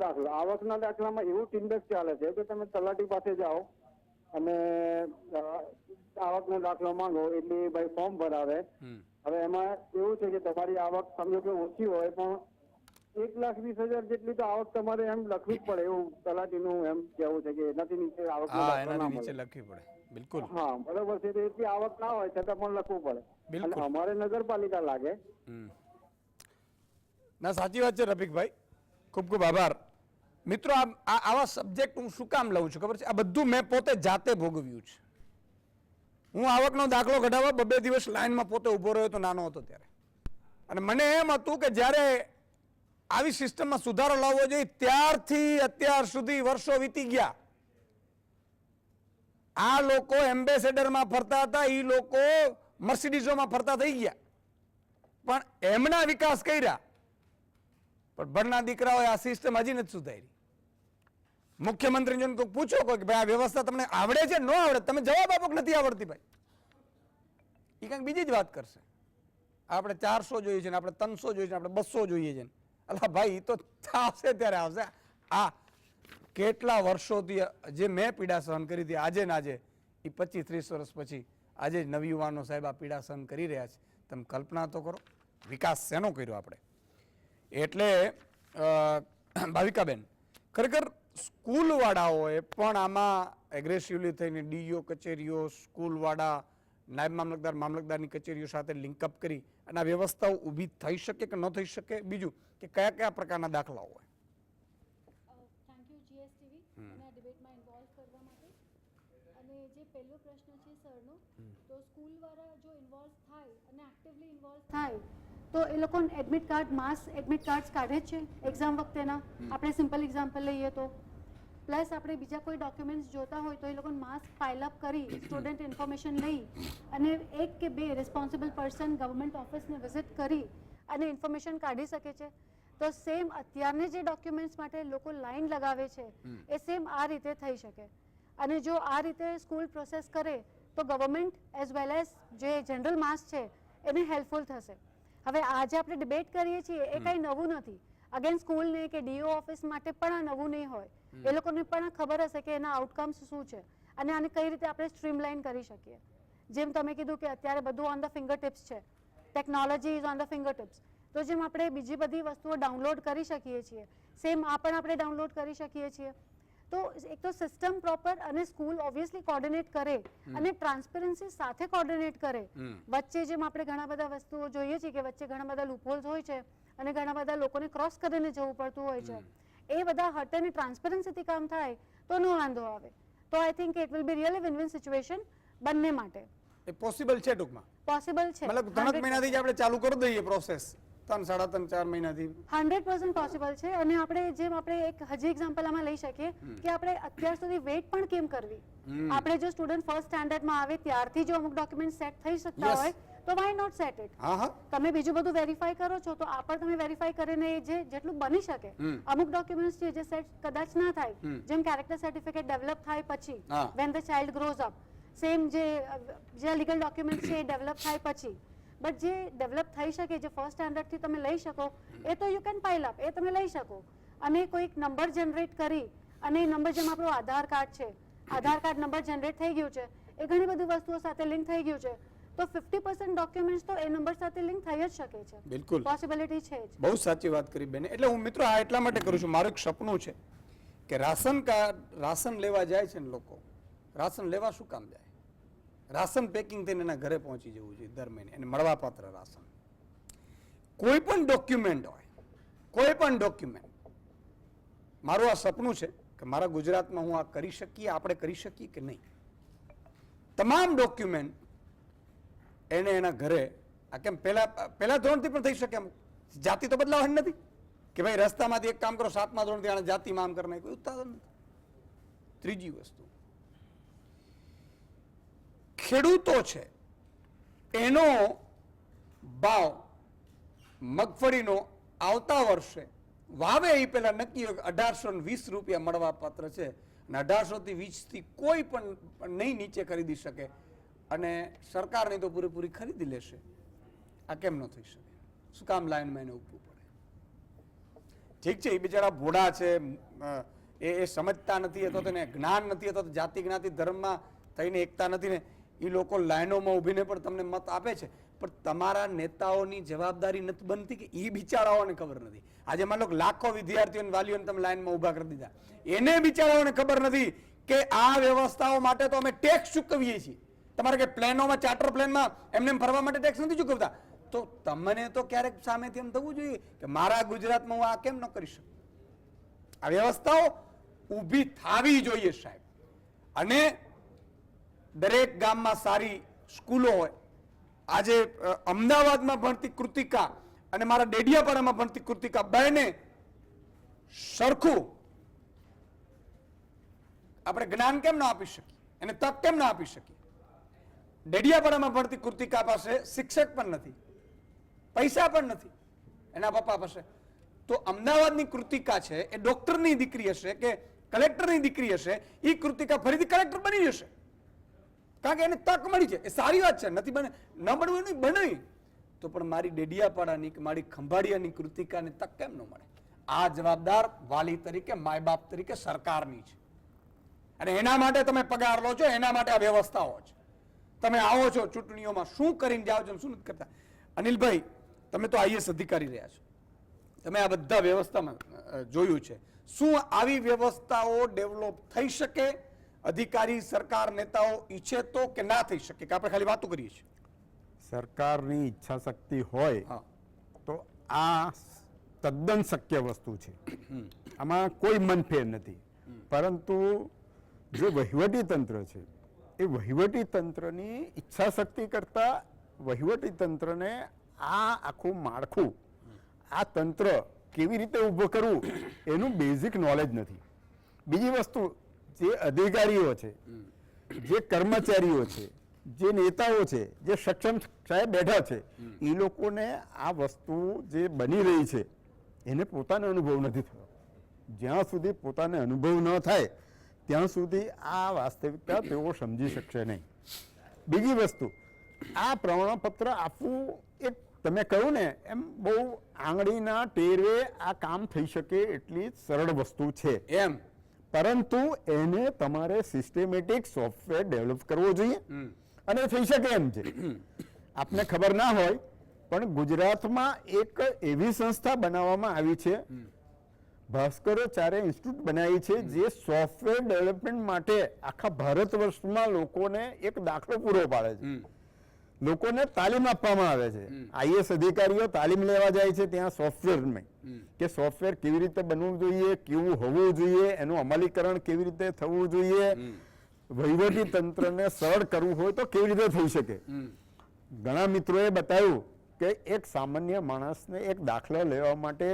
દાખલામાં એવું ટિંડક ચાલે છે કે તમે તલાટી પાસે જાઓ અને આવકનો દાખલો માંગો એટલે ભાઈ ફોર્મ ભરાવે. હવે એમાં એવું છે કે તમારી આવક સમજો કે ઓછી હોય પણ 1,20,000 જેટલી તો આવક તમારે એમ લખવી જ પડે, એવું તલાટીનું એમ કહેવું છે કે એનાથી નીચે આવક લખવી પડે. બિલકુલ. હા, બરોબર છે. એટલી આવક ના હોય છતાં પણ લખવું પડે. અને અમારે નગરપાલિકા લાગે. ના, સાચી વાત છે રફીકભાઈ, ખૂબ ખૂબ આભાર. મિત્રો, આવા સબ્જેક્ટ હું શું કામ લઉં છું ખબર છે? આ બધું મેં પોતે જાતે ભોગવ્યું છે. હું આવકનો દાખલો કઢાવવા 2 દિવસ લાઈનમાં પોતે ઉભો રહ્યો હતો નાનો હતો ત્યારે, અને મને એમ હતું કે જ્યારે આવી સિસ્ટમમાં સુધારો લાવવો જોઈએ ત્યારથી અત્યાર સુધી વર્ષો વીતી ગયા આ લોકો એમ્બેસેડરમાં ફરતા હતા, એ લોકો મર્સિડીઝોમાં ફરતા થઈ ગયા, પણ એમના વિકાસ કર્યા. પણ ભણના દીકરાઓએ આ સિસ્ટમ હજી નથી સુધારી. મુખ્યમંત્રીને જોઈને કોઈક પૂછો કોઈ કે ભાઈ આ વ્યવસ્થા તમને આવડે છે? ન આવડે. તમે જવાબ આપો કે નથી આવડતી ભાઈ. એ કંઈક બીજી જ વાત કરશે. આપણે 400 જોઈએ છે ને, આપણે 300 જોઈએ છે, આપણે 200 જોઈએ છે. અલા ભાઈ એ તો આવશે ત્યારે આવશે. આ કેટલા વર્ષોથી જે મેં પીડા સહન કરી હતી, આજે ને આજે એ 25-30 વર્ષ પછી આજે નવયુવાનો સાહેબ આ પીડા સહન કરી રહ્યા છે. તમે કલ્પના તો કરો વિકાસ શેનો કર્યો આપણે. એટલે ભાવિકાબેન, ખરેખર સ્કૂલવાળાઓએ પણ આમાં એગ્રેસિવલી થઈને ડીઈઓ કચેરીઓ, સ્કૂલવાળા, નાયબ મામલતદાર, મામલતદારની કચેરીઓ સાથે લિંકઅપ કરી અને આ વ્યવસ્થાઓ ઊભી થઈ શકે કે ન થઈ શકે? બીજું કે કયા કયા પ્રકારના દાખલાઓ હોય? થેન્ક યુ જીએસટીવી અને આ ડિબેટમાં ઇન્વોલ્વ કરવા માટે. અને જે પહેલો પ્રશ્ન છે સરનો, તો સ્કૂલવાળા જો ઇન્વોલ્વ થાય અને એક્ટિવલી ઇન્વોલ્વ થાય તો એ લોકો એડમિટ કાર્ડ, માસ એડમિટ કાર્ડ્સ કાઢે જ છે એક્ઝામ વખતેના. આપણે સિમ્પલ એક્ઝામ્પલ લઈએ તો પ્લસ આપણે બીજા કોઈ ડોક્યુમેન્ટ્સ જોતા હોય તો એ લોકો માસ્ક પાઇલઅપ કરી સ્ટુડન્ટ ઇન્ફોર્મેશન લઈ અને 1 કે 2 રિસ્પોન્સિબલ પર્સન ગવર્મેન્ટ ઓફિસને વિઝિટ કરી અને ઇન્ફોર્મેશન કાઢી શકે છે. તો સેમ અત્યારને જે ડોક્યુમેન્ટ્સ માટે લોકો લાઈન લગાવે છે એ સેમ આ રીતે થઈ શકે. અને જો આ રીતે સ્કૂલ પ્રોસેસ કરે તો ગવર્મેન્ટ એઝ વેલ એઝ જે જનરલ માસ છે એને હેલ્પફુલ થશે. હવે આજે આપણે ડિબેટ કરીએ છીએ એ કંઈ નવું નથી. અગેન સ્કૂલને કે ડીઓ ઓફિસ માટે પણ આ નવું નહીં હોય. એ લોકોને પણ ખબર હશે કે એના આઉટકમ્સ શું છે અને આને કઈ રીતે આપણે સ્ટ્રીમલાઇન કરી શકીએ. જેમ તમે કીધું કે અત્યારે બધું ઓન ધ ફિંગર ટિપ્સ છે, technology is on the finger tips. તો જેમ આપણે બીજી બધી વસ્તુઓ ડાઉનલોડ કરી શકીએ છીએ, સેમ આ પણ આપણે ડાઉનલોડ કરી શકીએ છીએ. તો એક તો સિસ્ટમ પ્રોપર અને સ્કૂલ ઓબ્વિયસલી કોર્ડિનેટ કરે અને ટ્રાન્સપરન્સી સાથે કોર્ડિનેટ કરે. વચ્ચે જેમ આપણે ઘણા બધા વસ્તુઓ જોઈએ છીએ કે વચ્ચે ઘણા બધા લૂપહોલ્સ હોય છે અને ઘણા બધા લોકોને ક્રોસ કરીને જવું પડતું હોય છે. એ બધા હટે અને ટ્રાન્સપરન્સીથી કામ થાય તો નો વાંધો આવે. તો I think it will be really win win situation બંને માટે. એ પોસિબલ છે ટૂંકમાં? પોસિબલ છે. મતલબ 3 મહિનાથી જ આપણે ચાલુ કરી દઈએ પ્રોસેસ, 3, 3.5, 4 મહિનાથી 100% પોસિબલ છે. અને આપણે જેમ આપણે એક હજી એક્ઝામ્પલ આમાં લઈ શકીએ કે આપણે અત્યાર સુધી વેઇટ પણ કેમ કરવી. આપણે જો સ્ટુડન્ટ ફર્સ્ટ સ્ટાન્ડર્ડમાં આવે ત્યારથી જો અમુક ડોક્યુમેન્ટ સેટ થઈ શકતા હોય તો વાય નોટ સેટ ઇટ. તમે બીજું બધું વેરીફાઈ કરો છો તો આ પણ તમે વેરીફાઈ કરીને જે જેટલું બની શકે. અમુક ડોક્યુમેન્ટ્સ છે જે સેટ કદાચ ના થાય, જેમ કેરેક્ટર સર્ટિફિકેટ ડેવલપ થાય પછી when the child grows up, same જે લીગલ ડોક્યુમેન્ટ છે એ ડેવલપ થાય પછી. બટ જે ડેવલપ થઈ શકે, જે ફર્સ્ટ સ્ટાન્ડર્ડથી તમે લઈ શકો, એ તો યુ કેન પાઇલ અપ, એ તમે લઈ શકો. અને કોઈક નંબર જનરેટ કરી અને એ નંબર જેમ આપણું આધાર કાર્ડ છે, આધાર કાર્ડ નંબર જનરેટ થઈ ગયું છે, એ ઘણી બધી વસ્તુઓ સાથે લિંક થઈ ગયું છે, તો 50% ડોક્યુમેન્ટ્સ તો એ નંબર સાથે લિંક થઈ જ શકે છે. બિલકુલ પોસિબિલિટી છે જ. બહુ સાચી વાત કરી બેન. એટલે હું મિત્રો આ એટલા માટે કરું છું, મારું એક સપનું છે કે રાશન કાર્ડ, રાશન લેવા જાય છે ને લોકો, રાશન લેવા શું કામ જાય? રાશન પેકિંગ થઈને એના ઘરે પહોંચી જવું જોઈએ દર મહિને, એને મળવાપાત્ર રાશન. કોઈ પણ ડોક્યુમેન્ટ હોય, કોઈ પણ ડોક્યુમેન્ટ, મારું આ સપનું છે કે મારા ગુજરાતમાં હું આ કરી શકીએ, આપણે કરી શકીએ કે નહીં. તમામ ડોક્યુમેન્ટ એને એના ઘરે, આ કેમ પહેલા ધોરણથી પણ થઈ શકે, એમ જાતિ તો બદલાવાની નથી કે ભાઈ રસ્તામાંથી એક કામ કરો 7મા ધોરણથી આને જાતિમાં આમ કરી કોઈ ઉત્પાદન નથી. ત્રીજી વસ્તુ, ખેડૂતો છે એનો ભાવ મગફળીનો આવતા વર્ષે વાવે એ પહેલા નક્કી હોય 1820 રૂપિયા મળવા પાત્ર છે અને 1820 થી કોઈ પણ નહીં નીચે ખરીદી શકે અને સરકારની તો પૂરેપૂરી ખરીદી લેશે. આ કેમ ન થઈ શકે? શું કામ લાઈનમાં એને ઉભવું પડે? ઠીક છે, એ બિચારા ભોળા છે, એ સમજતા નથી, અથવા તો એને જ્ઞાન નથી, અથવા તો જાતિ જ્ઞાતિ ધર્મમાં થઈને એકતા નથી ને એ લોકો લાઈનોમાં ઊભીને પણ તમને મત આપે છે. પણ તમારા નેતાઓની જવાબદારી નથી બનતી કે એ બિચારાઓને ખબર નથી. આજે માનો લાખો વિદ્યાર્થીઓને વાલીઓને તમે લાઈનમાં ઊભા કરી દીધા, એને બિચારાઓને ખબર નથી કે આ વ્યવસ્થાઓ માટે તો અમે ટેક્સ ચૂકવીએ છીએ. તમારે કે પ્લેનોમાં, ચાર્ટર પ્લેનમાં એમને ફરવા માટે ટેક્સ નથી ચૂકવતા, તો તમને તો ક્યારેક સામેથી એમ થવું જોઈએ કે મારા ગુજરાતમાં હું આ કેમ ન કરી શકું? આ વ્યવસ્થાઓ ઊભી થવી જોઈએ સાહેબ. અને દરેક ગામમાં સારી સ્કૂલો હોય. આજે અમદાવાદમાં ભણતી કૃતિકા અને મારા ડેડિયાપાડામાં ભણતી કૃતિકા બંને સરખું આપણે જ્ઞાન કેમ ન આપી શકીએ? એને તક કેમ ના આપી શકીએ? ડેડિયાપાડામાં ભણતી કૃતિકા પાસે શિક્ષક પણ નથી, પૈસા પણ નથી એના પપ્પા પાસે. તો અમદાવાદની કૃતિકા છે એ ડોક્ટરની દીકરી હશે કે કલેક્ટરની દીકરી હશે, એ કૃતિકા ફરીથી કલેક્ટર બની જશે, કારણ કે એને તક મળી છે. એ સારી વાત છે, નથી બને, ન બનવું એનું બને. તો પણ મારી ડેડિયાપાડાની કે મારી ખંભાળિયાની કૃતિકાને તક કેમ ન મળે? આ જવાબદાર વાલી તરીકે, માય બાપ તરીકે સરકારની છે. અને એના માટે તમે પગાર લો છો, એના માટે આ વ્યવસ્થાઓ છે. તમે આવો છો ચૂંટણીઓમાં, શું કરીને જાઓ છો, શું નથી કરતા? અનિલભાઈ, તમે તો આઈએસ અધિકારી રહ્યા છો, તમે આ બધા વ્યવસ્થામાં જોયું છે. શું આવી વ્યવસ્થાઓ ડેવલપ થઈ શકે? અધિકારી સરકાર નેતાઓ ઈચ્છે તો કે ના થઈ શકે, કે આપણે ખાલી વાતો કરીએ છીએ? સરકારની ઈચ્છા શક્તિ હોય તો આ તદ્દન શક્ય વસ્તુ છે, આમાં કોઈ મનફેર નથી. પરંતુ જે વહીવટી તંત્ર છે એ વહીવટી તંત્રની ઈચ્છા શક્તિ કરતા વહીવટી તંત્રને આ આખું માળખું, આ તંત્ર કેવી રીતે ઊભું કરવું એનું બેઝિક નોલેજ નથી. બીજી વસ્તુ, જે અધિકારીઓ છે, જે કર્મચારીઓ છે, જે નેતાઓ છે, જે સક્ષમ સાહેબ બેઠા છે, એ લોકોને આ વસ્તુ જે બની રહી છે એને પોતાનો અનુભવ નથી થયો. જ્યાં સુધી પોતાને અનુભવ ન થાય ત્યાં સુધી આ વાસ્તવિકતા તેઓ સમજી શકશે નહીં. બીજી વસ્તુ, આ પ્રમાણપત્ર આપવું એ તમે કહ્યું ને એમ બહુ આંગળીના ટેરવે આ કામ થઈ શકે એટલી સરળ વસ્તુ છે એમ, પરંતુ એને તમારે સિસ્ટમેટિક સોફ્ટવેર ડેવલપ કરવો જોઈએ અને થઈ શકે એમ છે. આપને ખબર ના હોય પણ ગુજરાતમાં એક એવી સંસ્થા બનાવવામાં આવી છે, ભાસ્કરાચાર્ય ઇન્સ્ટિટ્યૂટ બનાવી છે, જે સોફ્ટવેર ડેવલપમેન્ટ માટે આખા ભારત વર્ષમાં લોકોને એક દાખલો પૂરો પાડે છે. લોકોને તાલીમ આપવામાં આવે છે. આઈએસ અધિકારીઓ તાલીમ લેવા જાય છે ત્યાં સોફ્ટવેરમાં, કે સોફ્ટવેર કેવી રીતે બનવું જોઈએ, કેવું હોવું જોઈએ, એનું અમલીકરણ કેવી રીતે થવું જોઈએ, વહીવટી તંત્રને સરળ કરવું હોય તો કેવી રીતે થઈ શકે. ઘણા મિત્રોએ બતાવ્યું કે એક સામાન્ય માણસને એક દાખલો લેવા માટે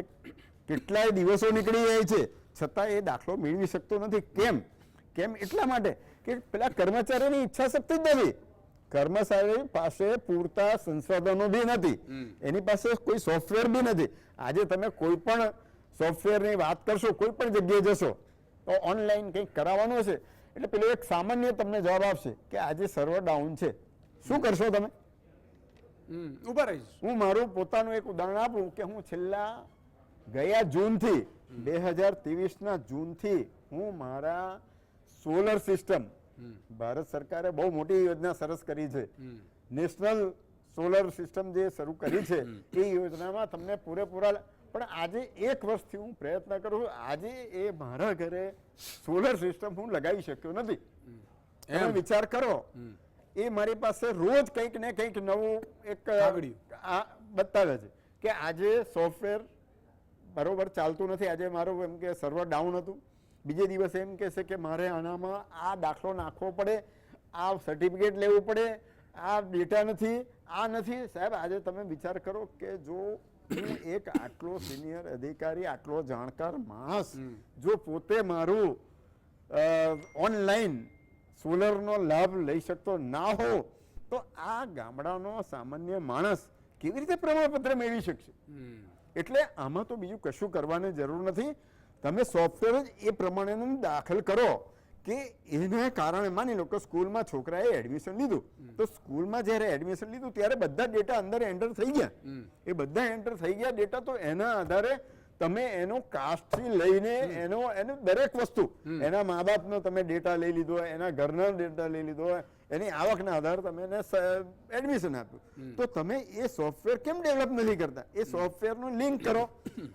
કેટલાય દિવસો નીકળી જાય છે, છતાં એ દાખલો મેળવી શકતો નથી. કેમ? એટલા માટે કે પેલા કર્મચારીની ઈચ્છા શક્તિ જ નથી. કર્મચારી પાસે પૂરતા સંસાધનો બી નથી, એની પાસે કોઈ સોફ્ટવેર બી નથી. આજે તમે કોઈ પણ સોફ્ટવેરની વાત કરશો, કોઈ પણ જગ્યાએ જશો તો ઓનલાઈન કંઈક કરાવવાનું હશે એટલે પેલો એક સામાન્ય તમને જવાબ આપશે કે આજે સર્વર ડાઉન છે. શું કરશો તમે? ઉભા રહીશ. હું મારું પોતાનું એક ઉદાહરણ આપું કે હું છેલ્લા ગયા જૂનથી 2023ના જૂનથી હું મારા સોલર સિસ્ટમ, ભારત સરકારે બહુ મોટી યોજના સરસ કરી છે, નેશનલ સોલર સિસ્ટમ જે શરૂ કરી છે એ યોજનામાં તમને પૂરેપૂરા, પણ આજે એક વર્ષથી હું પ્રયત્ન કરું છું, આજે એ મારા ઘરે સોલર સિસ્ટમ હું લગાવી શક્યો નથી. તમે વિચાર કરો, એ મારી પાસે રોજ કંઈક ને કંઈક નવું એક બતાવે છે કે આજે સોફ્ટવેર બરોબર ચાલતું નથી, આજે મારું એમ કે સર્વર ડાઉન હતું, બીજે દિવસે એમ કહેશે કે મારે આનામાં આ દાખલો નાખવો પડે, આ સર્ટિફિકેટ લેવું પડે, આ ડેટા નથી, આ નથી. સાહેબ, આજે તમે વિચાર કરો કે જો હું એક આટલો સિનિયર અધિકારી, આટલો જાણકાર માણસ જો પોતે મારું ઓનલાઈન સોલરનો લાભ લઈ શકતો ના હો તો આ ગામડાનો સામાન્ય માણસ કેવી રીતે પ્રમાણપત્ર મેળવી શકશે? એટલે આમાં તો બીજું કશું કરવાની જરૂર નથી. તમે સોફ્ટવેર જ એ પ્રમાણેનું દાખલ કરો કે એના કારણે માની લો કે સ્કૂલમાં છોકરાએ એડમિશન લીધું, તો સ્કૂલમાં જ્યારે એડમિશન લીધું ત્યારે બધા ડેટા અંદર એન્ટર થઈ ગયા. એ બધા એન્ટર થઈ ગયા ડેટા, તો એના આધારે તમે એનો કાસ્ટથી લઈને એનું દરેક વસ્તુ, એના મા બાપનો તમે ડેટા લઈ લીધો, એના ઘરનો ડેટા લઈ લીધો, એની આવકના આધારે તમે એને એડમિશન આપ્યું. તો તમે એ સોફ્ટવેર કેમ ડેવલપ નથી કરતા? એ સોફ્ટવેરનું લિંક કરો.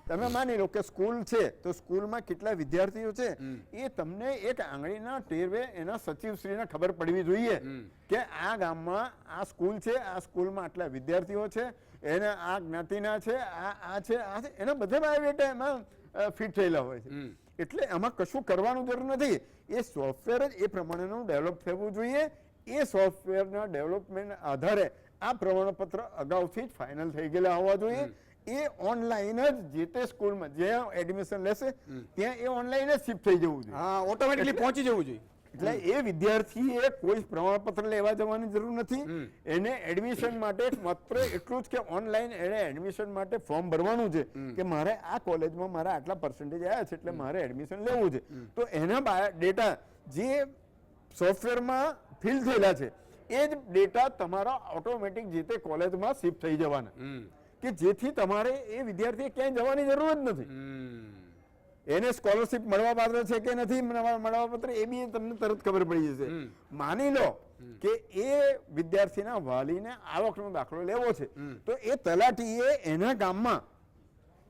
તમે માની લો કે સ્કૂલ છે તો સ્કૂલમાં કેટલા વિદ્યાર્થીઓ છે એ તમને એક આંગળીના ટેરવે એના સચિવશ્રીને ખબર પડવી જોઈએ કે આ ગામમાં આ સ્કૂલ છે, આ સ્કૂલમાં આટલા વિદ્યાર્થીઓ છે, એને આ જ્ઞાતિના છે, આ છે, એના બધા બાયોડેટા એમાં ફિટ થયેલા હોય છે. એટલે આમાં કશું કરવાનું જરૂર નથી. એ સોફ્ટવેર જ એ પ્રમાણેનું ડેવલપ થવું જોઈએ. એ સોફ્ટવેરના ડેવલપમેન્ટ આધારે આ પ્રમાણપત્ર અગાઉથી જ ફાઇનલ થઈ ગયેલા હોવા જોઈએ. એ ઓનલાઈન જ જે તે સ્કૂલમાં જ્યાં એડમિશન લેશે ત્યાં એ ઓનલાઈન જ શિફ્ટ થઈ જવું જોઈએ. ઓટોમેટિકલી પહોંચી જવું જોઈએ. એટલે એ વિદ્યાર્થીએ કોઈ પ્રમાણપત્ર લેવા જવાની જરૂર નથી. એને એડમિશન માટે માત્ર એટલું જ કે ઓનલાઈન એને એડમિશન માટે ફોર્મ ભરવાનું છે કે મારે આ કોલેજમાં મારા આટલા પર્સન્ટેજ આવ્યા છે એટલે મારે એડમિશન લેવું છે. તો એના ડેટા જે સોફ્ટવેરમાં ફિલ થયેલા છે એ જ ડેટા તમારા ઓટોમેટિક જે તે કોલેજમાં શિફ્ટ થઈ જવાના, કે જેથી તમારે એ વિદ્યાર્થીએ ક્યાંય જવાની જરૂર જ નથી. એને સ્કોલરશિપ મળવા પાત્ર છે કે નથી મળવા પાત્ર એ બી તમને તરત ખબર પડી જશે. માની લો કે એ વિદ્યાર્થીના વાલીને આવકનો દાખલો લેવો છે તો એ તલાટીએ એના ગામમાં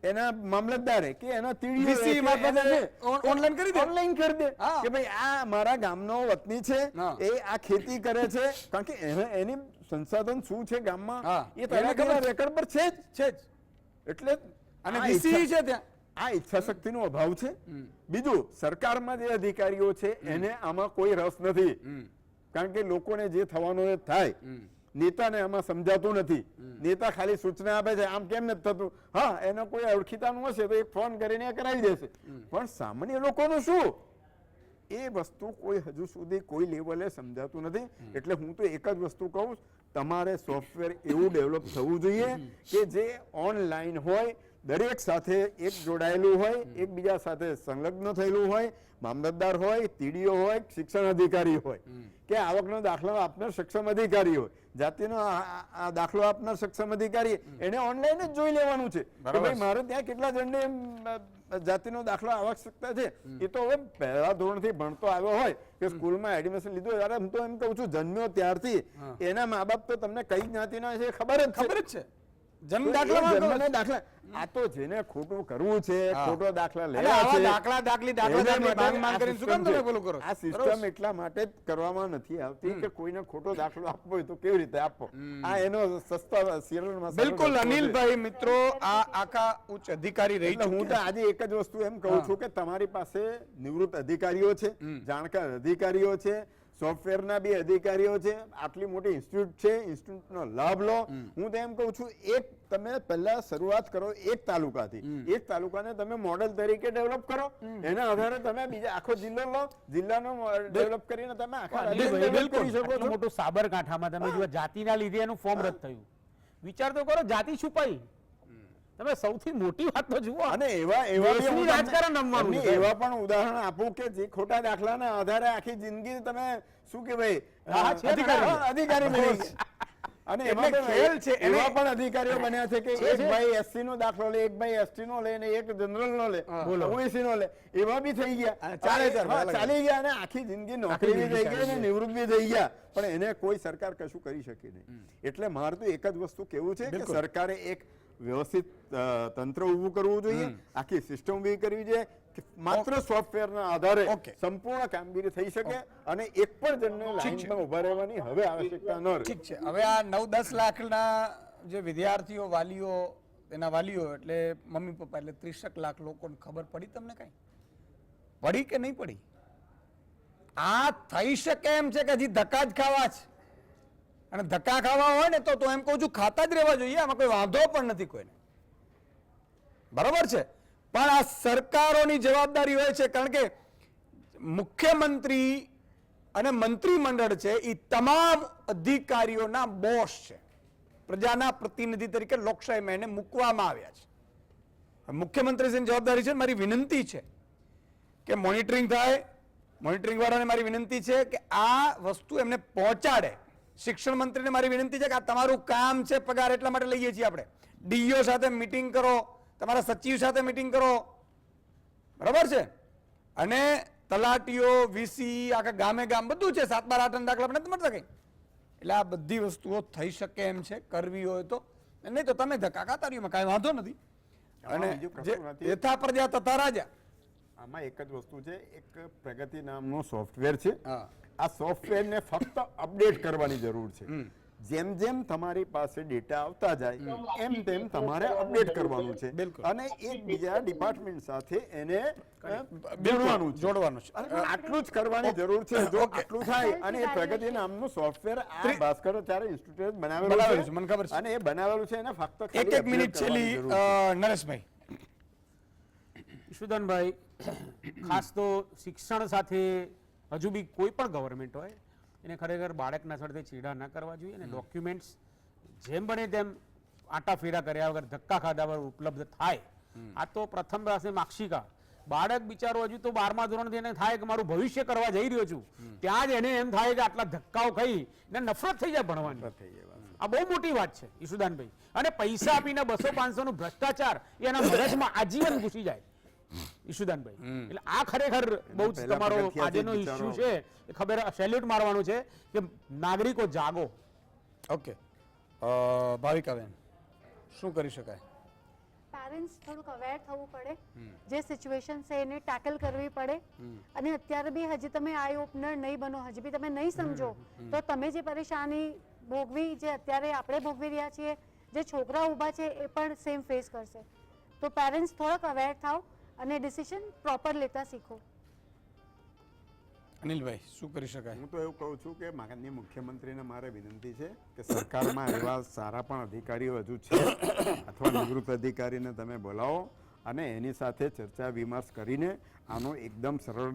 એના મામલતદારે કે એના VC મારફતે ઓનલાઈન કરી દે. ઓનલાઈન કરી દે હા. કે ભાઈ આ મારા ગામનો વતની છે, હા. એ આ ખેતી કરે છે, કારણ કે એની સંસાધન શું છે ગામમાં હા. એ તલાટીના રેકોર્ડ પર છે જ. એટલે અને આ VC છે ત્યાં. આ ઈચ્છા શક્તિનો અભાવ છે. બીજું, સરકારમાં જે અધિકારીઓ છે એને આમાં કોઈ રસ નથી, કારણ કે લોકોને જે થવાનું એ થાય. નેતાને આમાં સમજાતું નથી. નેતા ખાલી સૂચના આપે છે આમ કેમ નથી થતું, હા એનો કોઈ ઓળખીતાનું હશે તો એક ફોન કરીને એ કરાવી દેશે, પણ સામાન્ય લોકોનું શું એ વસ્તુ કોઈ હજુ સુધી કોઈ લેવલે સમજાતું નથી. એટલે હું તો એક જ વસ્તુ કહું, તમારે સોફ્ટવેર એવું ડેવલપ થવું જોઈએ કે જે ઓનલાઈન હોય, દરેક સાથે એક જોડાયેલું હોય, એકબીજા સાથે સંલગ્ન થયેલું હોય, મામલતદાર હોય, ટીડીઓ હોય, શિક્ષણ અધિકારી હોય, કે આવકનો દાખલો આપનાર સક્ષમ અધિકારી હોય, જાતિનો આ દાખલો આપનાર સક્ષમ અધિકારી, એને ઓનલાઈન જ જોઈ લેવાનું છે કે ભાઈ મારે ત્યાં કેટલા જણને જાતિનો દાખલો આવશ્યકતા છે. એ તો હવે પહેલા ધોરણથી ભણતો આવ્યો હોય કે સ્કૂલમાં એડમિશન લીધું હોય, હું તો એમ કહું છું જન્મ્યો ત્યારથી એના મા બાપ તો તમને કઈ જ્ઞાતિના છે ખબર જ છે. જન્મ જન્મના દાખલા આ તો જેને ખોટું કરવું છે, ખોટો દાખલા લેવા આવા છે, દાખલા માંગ કરીને શું કામ તમે પેલું કરો? આ સિસ્ટમ એટલા માટે જ કરવામાં નથી આવતી કે કોઈને ખોટો દાખલો આપવો હોય તો કેવી રીતે આપવો. આ એનો સસ્તા સિરલમાં બિલકુલ અનિલભાઈ, મિત્રો આ આખા ઉચ્ચ અધિકારી રહી એટલે હું તો આજે એક જ વસ્તુ એમ કહું છું કે તમારી પાસે નિવૃત્ત અધિકારીઓ છે, જાણકાર અધિકારીઓ છે, સોફ્ટવેરના બી અધિકારીઓ છે, આટલી મોટી ઇન્સ્ટિટ્યૂટ છે, ઇન્સ્ટિટ્યૂટનો લાભ લો. હું તો એમ કહું છું એક તમે પહેલા શરૂઆત કરો એક તાલુકાથી, એક તાલુકાને તમે મોડેલ તરીકે ડેવલપ કરો, એના આધારે તમે બીજા આખો જિલ્લો લો, જિલ્લાનો ડેવલપ કરીને તમે આખા રાજ્યને develop કરી શકો છો. મોટું સાબરકાંઠામાં તમે જુઓ જાતિના લીધે એનું ફોર્મ રદ થયું. વિચાર તો કરો, જાતિ છુપાઈ. તમે સૌથી મોટી વાત તો જુઓ, અને એવા દેશની રાજકારણ રમવાનું છે. એવા પણ ઉદાહરણ આપું કે જે ખોટા દાખલાના આધારે આખી જિંદગી તમે શું કહેવાય અધિકારી બની ગયા. અને એમાં એટલે ખેલ છે. એવા પણ અધિકારીઓ બન્યા છે કે એક ભાઈ એસસી નો દાખલો લે, એક ભાઈ એસટી નો લે, એક જનરલ નો લે, ઓબીસી નો લે, એવા બી થઈ ગયા, ચાલી ગયા, અને આખી જિંદગી નોકરી બી થઈ ગઈ અને નિવૃત્ત બી થઈ ગયા, પણ એને કોઈ સરકાર કશું કરી શકી નહીં. એટલે મારે તો એક જ વસ્તુ કેવું છે કે સરકારે એક વ્યવસ્થિત તંત્ર ઊભું કરવું જોઈએ, આખી સિસ્ટમ ઊભી કરવી જોઈએ કે માત્ર સોફ્ટવેરના આધારે સંપૂર્ણ કામગીરી થઈ શકે અને એક પણ જણને લાઈનમાં ઉભા રહેવાની હવે આવશ્યકતા ન રહે. ઠીક છે. હવે આ 9-10 લાખના જે વિદ્યાર્થીઓ, વાલીઓ, એના વાલીઓ એટલે મમ્મી પપ્પા એટલે 30 લાખ લોકોને ખબર પડી તમને કઈ પડી કે નહીં પડી? આ થઈ શકે એમ છે કે હજી ધક્કા જ ખાવા છે, અને ધક્કા ખાવા હોય ને તો એમ કહું છું ખાતા જ રહેવા જોઈએ, આમાં કોઈ વાંધો પણ નથી કોઈને, બરોબર છે. પણ આ સરકારોની જવાબદારી હોય છે, કારણ કે મુખ્યમંત્રી અને મંત્રીમંડળ છે એ તમામ અધિકારીઓના બોસ છે, પ્રજાના પ્રતિનિધિ તરીકે લોકશાહીમાં એને મૂકવામાં આવ્યા છે. મુખ્યમંત્રીની જવાબદારી છે. મારી વિનંતી છે કે મોનિટરિંગ થાય, મોનિટરિંગ વાળાને મારી વિનંતી છે કે આ વસ્તુ એમને પહોંચાડે. શિક્ષણ મંત્રીને મારી વિનંતી છે કે આ તમારું કામ છે, પગાર એટલા માટે લઈએ છીએ આપણે. ડીઈઓ સાથે મીટિંગ કરો, તમારા સચિવ સાથે મીટિંગ કરો, બરાબર છે. અને તલાટીઓ, વીસી, આખા ગામે ગામ બધું છે, 7, 12, 8 દાખલા પણ નથી મળતા કઈ. એટલે આ બધી વસ્તુઓ થઈ શકે એમ છે, કરવી હોય તો. નહીં તો તમે ધક્કા ખાતા રહ્યો, કાંઈ વાંધો નથી. અને યથા પ્રજા તથા રાજા. આમાં એક જ વસ્તુ છે, એક પ્રગતિ નામનું સોફ્ટવેર છે. આ સોફ્ટવેરને ફક્ત અપડેટ કરવાની જરૂર છે. જેમ જેમ તમારી પાસે ડેટા આવતા જાય એમ તેમ તમારે અપડેટ કરવાનું છે અને એક બીજા ડિપાર્ટમેન્ટ સાથે એને જોડવાનું છે. આટલું જ કરવાની જરૂર છે. જો આટલું થાય અને એ પ્રગતિ નામનું સોફ્ટવેર આ ભાસ્કરાચાર્ય ઇન્સ્ટિટ્યૂટ બનાવેલું છે, મને ખબર છે, અને એ બનાવેલું છે એને ફક્ત એક મિનિટ છેલ્લી નરેશભાઈ. ઈશુદાનભાઈ, ખાસ તો શિક્ષણ સાથે હજુ બી કોઈ પણ ગવર્મેન્ટ હોય એને ખરેખર બાળકના સાથે ચીડા ન કરવા જોઈએ અને ડોક્યુમેન્ટ્સ જેમ બને તેમ આટા ફેરા કર્યા વગર ધક્કા ખાધા વગર ઉપલબ્ધ થાય. આ તો પ્રથમ પાસે માક્ષિકા બાળક બિચારો હજુ તો 12મા ધોરણથી એને થાય કે મારું ભવિષ્ય કરવા જઈ રહ્યો છું, ત્યાં જ એને એમ થાય કે આટલા ધક્કાઓ ખાઈ ને નફરત થઈ જાય ભણવાની. આ બહુ મોટી વાત છે ઈશુદાનભાઈ. અને પૈસા આપીને 200-500 નું ભ્રષ્ટાચાર એના મગજમાં આજીવન ઘૂસી જાય ઈશુદાનભાઈ. એટલે આ ખરેખર બહુ જ તમારો આજનો ઇસ્યુ છે એ ખબર સેલ્યુટ મારવાનું છે કે નાગરિકો જાગો. ઓકે, ભાવિકાબેન શું કરી શકાય? પેરેન્ટ્સ થોડુંક અવેર થવું પડે, જે સિચ્યુએશન છે એને ટેકલ કરવી પડે. અને અત્યારે બી હજી તમે આઈ ઓપનર નહીં બનો, હજી બી તમે નહીં સમજો તો તમે જે પરેશાની ભોગવી, જે અત્યારે આપણે ભોગવી રહ્યા છીએ, જે છોકરા ઊભા છે એ પણ સેમ ફેસ કરશે. તો પેરેન્ટ્સ થોડાક અવેર થાવ અને ડિસિઝન પ્રોપર લેતા શીખો. અનિલભાઈ શું કરી શકાય? હું તો એવું કહું છું કે માનનીય મુખ્યમંત્રીને મારે વિનંતી છે કે સરકારમાં એવા સારા પણ અધિકારીઓ હજુ છે અથવા નિવૃત્ત અધિકારીને તમે બોલાવો અને એની સાથે ચર્ચા વિમર્શ કરીને આનું એકદમ સરળ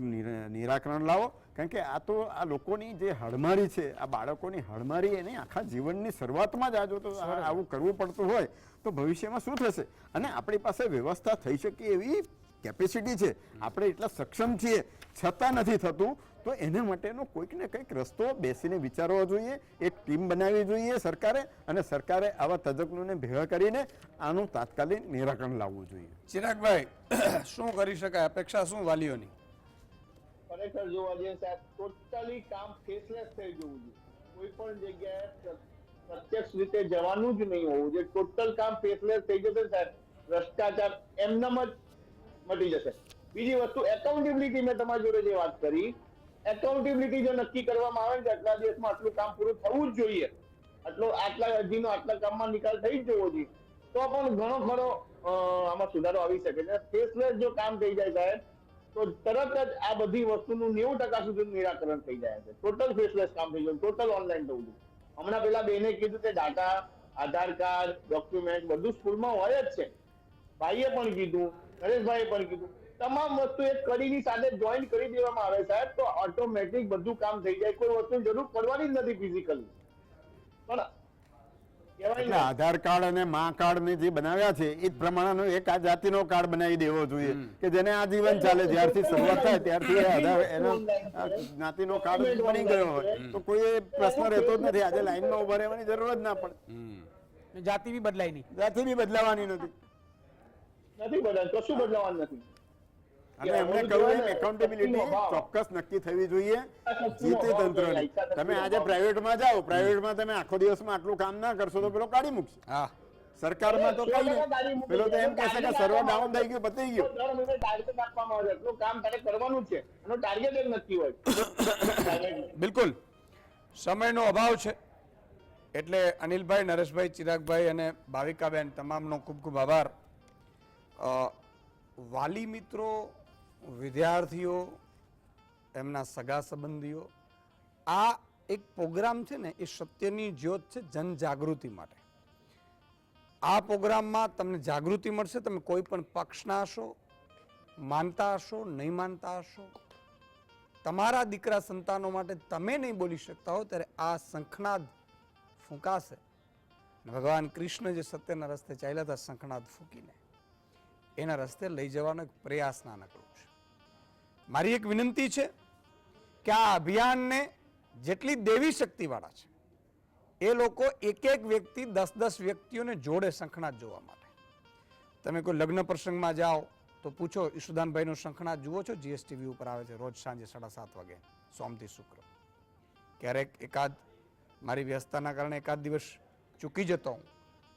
નિરાકરણ લાવો. કારણ કે આ તો આ લોકોની જે હડમારી છે, આ બાળકોની હડમારી એની આખા જીવનની શરૂઆતમાં જ આ જો તો આવું કરવું પડતું હોય તો ભવિષ્યમાં શું થશે? અને આપણી પાસે વ્યવસ્થા થઈ શકે એવી કેપેસિટી છે, આપણે એટલા સક્ષમ છીએ, છતાં નથી થતું. તો એના માટેનો કોઈક ને કંઈક રસ્તો બેસીને વિચારવો જોઈએ, એક ટીમ બનાવવી જોઈએ સરકારે, અને સરકારે આવા તજજ્ઞોને ભેગા કરીને આનું તાત્કાલિક નિરાકરણ લાવવું જોઈએ. ચિરાગભાઈ શું કરી શકાય? અપેક્ષા શું વાલીઓની? ખરેખર જોવા જઈએ સાહેબ, ટોટલી કામ ફેસલેસ થઈ જવું જોઈએ. કોઈ પણ જગ્યાએ પ્રત્યક્ષ રીતે જવાનું જ નહીં હોવું જોઈએ. ટોટલ કામ ફેસલેસ થઈ જશે સાહેબ, ભ્રષ્ટાચાર એમનેમ જ મટી જશે. બીજી વસ્તુ એકાઉન્ટેબિલિટી, મેં તમારી જોડે જે વાત કરી, એકાઉન્ટેબિલિટી જો નક્કી કરવામાં આવે કે આટલા દિવસમાં આટલું કામ પૂરું થવું જ જોઈએ, આટલા અરજીનો આટલા કામમાં નિકાલ થઈ જ જવો જોઈએ, તો પણ ઘણો ખરો આમાં સુધારો આવી શકે છે. ફેસલેસ જો કામ થઈ જાય સાહેબ તો તરત જ આ બધી વસ્તુનું 90% સુધી નિરાકરણ થઈ જાય છે. ટોટલ ફેસલેસ કામ થઈ જાય, ટોટલ ઓનલાઈન થવું જોઈએ. હમણાં પેલા બેને કીધું કે ડાટા, આધાર કાર્ડ, ડોક્યુમેન્ટ બધું સ્કૂલમાં હોય જ છે. ભાઈએ પણ કીધું, નરેશભાઈએ પણ કીધું, તમામ વસ્તુ એક કડીની સાથે જોઈન કરી દેવામાં આવે સાહેબ તો ઓટોમેટિક બધું કામ થઈ જાય. કોઈ વસ્તુ જરૂર પડવાની જ નથી ફિઝિકલી. પણ એટલે આધાર કાર્ડ અને મા કાર્ડ ને જે બનાવ્યા છે એ જ પ્રમાણેનો એક આ જાતિનો કાર્ડ બનાવી દેવો જોઈએ કે જેને આજીવન ચાલે, જ્યારથી શરૂઆત થાય ત્યારથી આધાર એનો જ્ઞાતિનો કાર્ડ બની ગયો હોય તો કોઈ પ્રશ્ન રહેતો જ નથી. આજે લાઈનમાં ઉભા રહેવાની જરૂર જ ના પડે. જાતિ બી બદલાય નહીં, જાતિ બી બદલાવાની નથી, બદલાવાનું, કશું બદલાવાનું નથી. અને એમને કહ્યું એમ એકાઉન્ટેબિલિટી ચોક્કસ નક્કી થવી જોઈએ જીતે તંત્રની. તમે આજે પ્રાઇવેટમાં જાઓ, પ્રાઇવેટમાં તમે આખો દિવસમાં આટલું કામ ના કરશો તો પેલો કાઢી મૂકશે. હા, સરકારમાં તો કઈ નહીં, પેલો તો એમ કહેશે કે સર્વર ડાઉન થઈ ગયું, પતી ગયું. 3 મહિને ટાર્ગેટ આપવામાં આવે, એટલું કામ તારે કરવાનું છે, એનો ટાર્ગેટ જ નક્કી હોય. બિલકુલ સમયનો અભાવ છે એટલે અનિલભાઈ, નરેશભાઈ, ચિરાગભાઈ અને ભાવિકાબેન તમામનો ખૂબ ખૂબ આભાર. વાલી મિત્રો, વિદ્યાર્થીઓ, એમના સગા સંબંધીઓ, આ એક પ્રોગ્રામ છે ને એ સત્યની જ્યોત છે જનજાગૃતિ માટે. આ પ્રોગ્રામમાં તમને જાગૃતિ મળશે. તમે કોઈ પણ પક્ષના હશો, માનતા હશો, નહીં માનતા હશો, તમારા દીકરા સંતાનો માટે તમે નહીં બોલી શકતા હો ત્યારે આ શંખનાદ ફૂંકાશે. ભગવાન કૃષ્ણ જે સત્યના રસ્તે ચાલ્યા હતા શંખનાદ ફૂંકીને, એના રસ્તે લઈ જવાનો એક પ્રયાસ નાનકડો છે. મારી એક વિનંતી છે કે આ અભિયાનને જેટલી દેવી શક્તિવાળા છે એ લોકો એક એક વ્યક્તિ 10-10 વ્યક્તિઓને જોડે શંખનાદ જોવા માટે. તમે કોઈ લગ્ન પ્રસંગમાં જાઓ તો પૂછો, ઈશુદાનભાઈનો શંખનાદ જુઓ છો? જીએસટીવી ઉપર આવે છે રોજ સાંજે 7:30 વાગે, સોમથી શુક્ર. ક્યારેક એકાદ મારી વ્યસ્તતાના કારણે એકાદ દિવસ ચૂકી જતો હું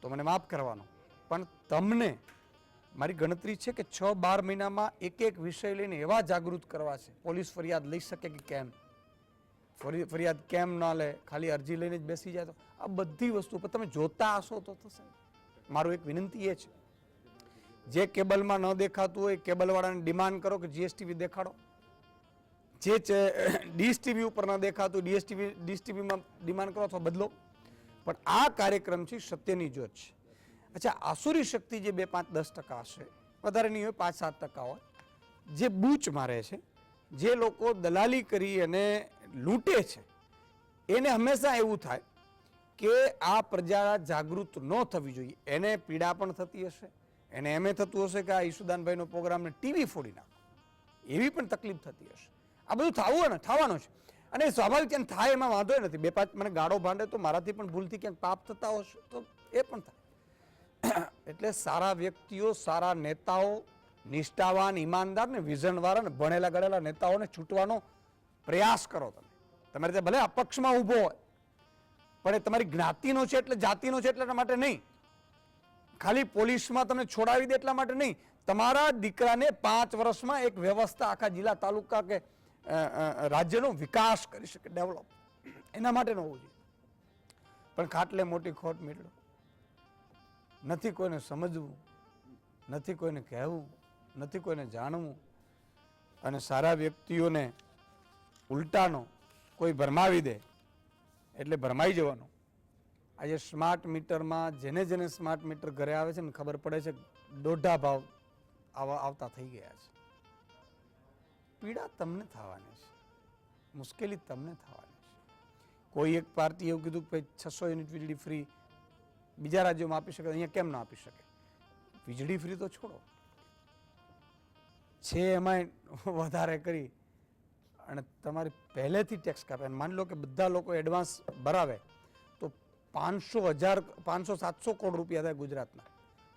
તો મને માફ કરવાનો, પણ તમને મારી ગણતરી છે કે 6-12 મહિનામાં એક એક વિષય લઈને એવા જાગૃત કરવા છે. પોલીસ ફરિયાદ લઈ શકે કે કેમ, ફરિયાદ કેમ ન લે, ખાલી અરજી લઈને જ બેસી જાય તો આ બધી વસ્તુ પર તમે જોતા હશો તો થશે. મારું એક વિનંતી એ છે, જે કેબલમાં ન દેખાતું હોય કેબલવાળાને ડિમાન્ડ કરો કે જીએસટીવી દેખાડો. જે ડીશ ટીવી ઉપર ન દેખાતું ડીશ ટીવીમાં ડિમાન્ડ કરો અથવા બદલો. પણ આ કાર્યક્રમ છે સત્યની જ્યોત છે. અચ્છા, આસુરી શક્તિ જે 2-5-10% હશે, વધારે નહીં હોય, 5-7% હોય, જે બૂચ મારે છે જે લોકો દલાલી કરી અને લૂંટે છે એને હંમેશા એવું થાય કે આ પ્રજા જાગૃત ન થવી જોઈએ. એને પીડા પણ થતી હશે, એને એમ થતું હશે કે આ ઈશુદાનભાઈનો પ્રોગ્રામને ટીવી ફોડી નાખો, એવી પણ તકલીફ થતી હશે. આ બધું થવાનું છે અને સ્વાભાવિક છે, થાય એમાં વાંધો નથી. 2-5 મને ગાળો ભાંડે તો મારાથી પણ ભૂલથી ક્યાંક પાપ થતા હશે તો એ પણ થાય. એટલે સારા વ્યક્તિઓ, સારા નેતાઓ, નિષ્ઠાવાન, ઈમાનદાર ને વિઝનવાળા ને ભણેલા ગણેલા નેતાઓને છૂટવાનો પ્રયાસ કરો. તમારે ત્યાં ભલે અપક્ષમાં ઊભો હોય પણ એ તમારી જ્ઞાતિનો છે એટલે જાતિનો છે એટલા માટે નહીં, ખાલી પોલીસમાં તમને છોડાવી દે એટલા માટે નહીં, તમારા દીકરાને 5 વર્ષમાં એક વ્યવસ્થા આખા જિલ્લા તાલુકા કે રાજ્યનો વિકાસ કરી શકે, ડેવલપ, એના માટે ન હોવું જોઈએ. પણ ખાટલે મોટી ખોટ મેળવો, નથી કોઈને સમજવું, નથી કોઈને કહેવું, નથી કોઈને જાણવું અને સારા વ્યક્તિઓને ઉલટાનો કોઈ ભરમાવી દે એટલે ભરમાઈ જવાનું. આજે સ્માર્ટ મીટરમાં જેને સ્માર્ટ મીટર ઘરે આવે છે ને ખબર પડે છે દોઢા ભાવ આવતા થઈ ગયા છે. પીડા તમને થવાની છે, મુશ્કેલી તમને થવાની છે. કોઈ એક પાર્ટી એવું કીધું કે 600 યુનિટ વીજળી ફ્રી બીજા રાજ્યોમાં આપી શકે, અહીંયા કેમ ના આપી શકે? વીજળી ફ્રી તો છોડો, છે એમાંય વધારે કરી અને તમારી પહેલેથી ટેક્સ કાપે. માની લો કે બધા લોકો એડવાન્સ ભરાવે તો 500-700 કરોડ રૂપિયા થાય ગુજરાતના,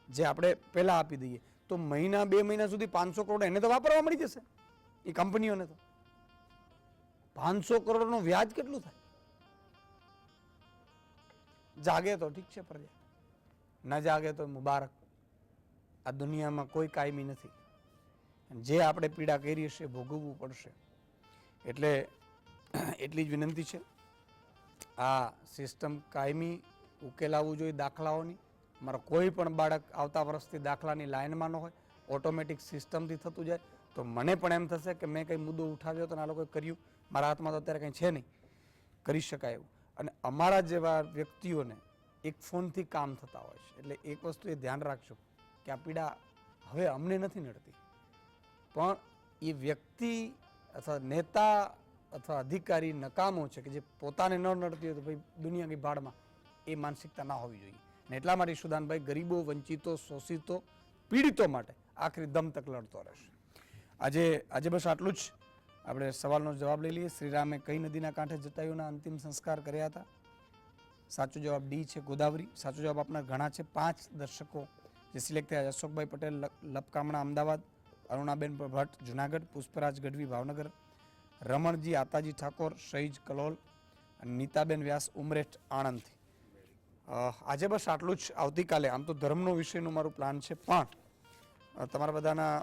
જે આપણે પહેલા આપી દઈએ તો 1-2 મહિના સુધી 500 કરોડ એને તો વાપરવા મળી જશે, એ કંપનીઓને. તો 500 કરોડનું વ્યાજ કેટલું થાય? જાગે તો ઠીક છે પ્રજા, ન જાગે તો મુબારક. આ દુનિયામાં કોઈ કાયમી નથી, જે આપણે પીડા કરી હશે ભોગવવું પડશે. એટલે એટલી જ વિનંતી છે, આ સિસ્ટમ કાયમી ઉકેલ આવવું જોઈએ દાખલાઓની. મારા કોઈ પણ બાળક આવતા વર્ષથી દાખલાની લાઇનમાં ન હોય, ઓટોમેટિક સિસ્ટમથી થતું જાય તો મને પણ એમ થશે કે મેં કંઈ મુદ્દો ઉઠાવ્યો તો આ લોકોએ કર્યું, મારા હાથમાં તો અત્યારે કંઈ છે નહીં કરી શકાય એવું. અને અમારા જેવા વ્યક્તિઓને એક ફોનથી કામ થતા હોય છે. એટલે એક વસ્તુ એ ધ્યાન રાખજો કે આ પીડા હવે અમને નથી નડતી, પણ એ વ્યક્તિ અથવા નેતા અથવા અધિકારી નકામો છે કે જે પોતાને ન નડતી હોય તો ભાઈ દુનિયાની ભાડમાં, એ માનસિકતા ના હોવી જોઈએ. અને એટલા માટે ઈશુદાનભાઈ ગરીબો, વંચિતો, શોષિતો, પીડિતો માટે આખરી દમ તક લડતો રહેશે. આજે બસ આટલું જ. આપણે સવાલનો જવાબ લઈ લઈએ. શ્રીરામે કઈ નદીના કાંઠે જટાયુના અંતિમ સંસ્કાર કર્યા હતા? સાચો જવાબ ડી છે, ગોદાવરી. સાચો જવાબ આપનાર ઘણા છે, 5 દર્શકો જે સિલેક્ટ થયા: અશોકભાઈ પટેલ લપકામણા અમદાવાદ, અરુણાબેન ભટ્ટ જુનાગઢ, પુષ્પરાજ ગઢવી ભાવનગર, રમણજી આતાજી ઠાકોર શહીજ કલોલ અને નીતાબેન વ્યાસ ઉમરેઠ આણંદથી. આજે બસ આટલું જ. આવતીકાલે આમ તો ધર્મનો વિષયનું મારું પ્લાન છે, પણ તમારા બધાના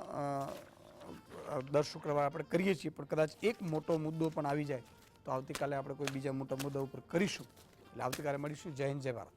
દર શુક્રવાર આપણે કરીએ છીએ, પણ કદાચ એક મોટો મુદ્દો પણ આવી જાય તો આવતીકાલે આપણે કોઈ બીજા મોટા મુદ્દા ઉપર કરીશું. એટલે આવતીકાલે મળીશું. જય હિન્દ, જય ભારત.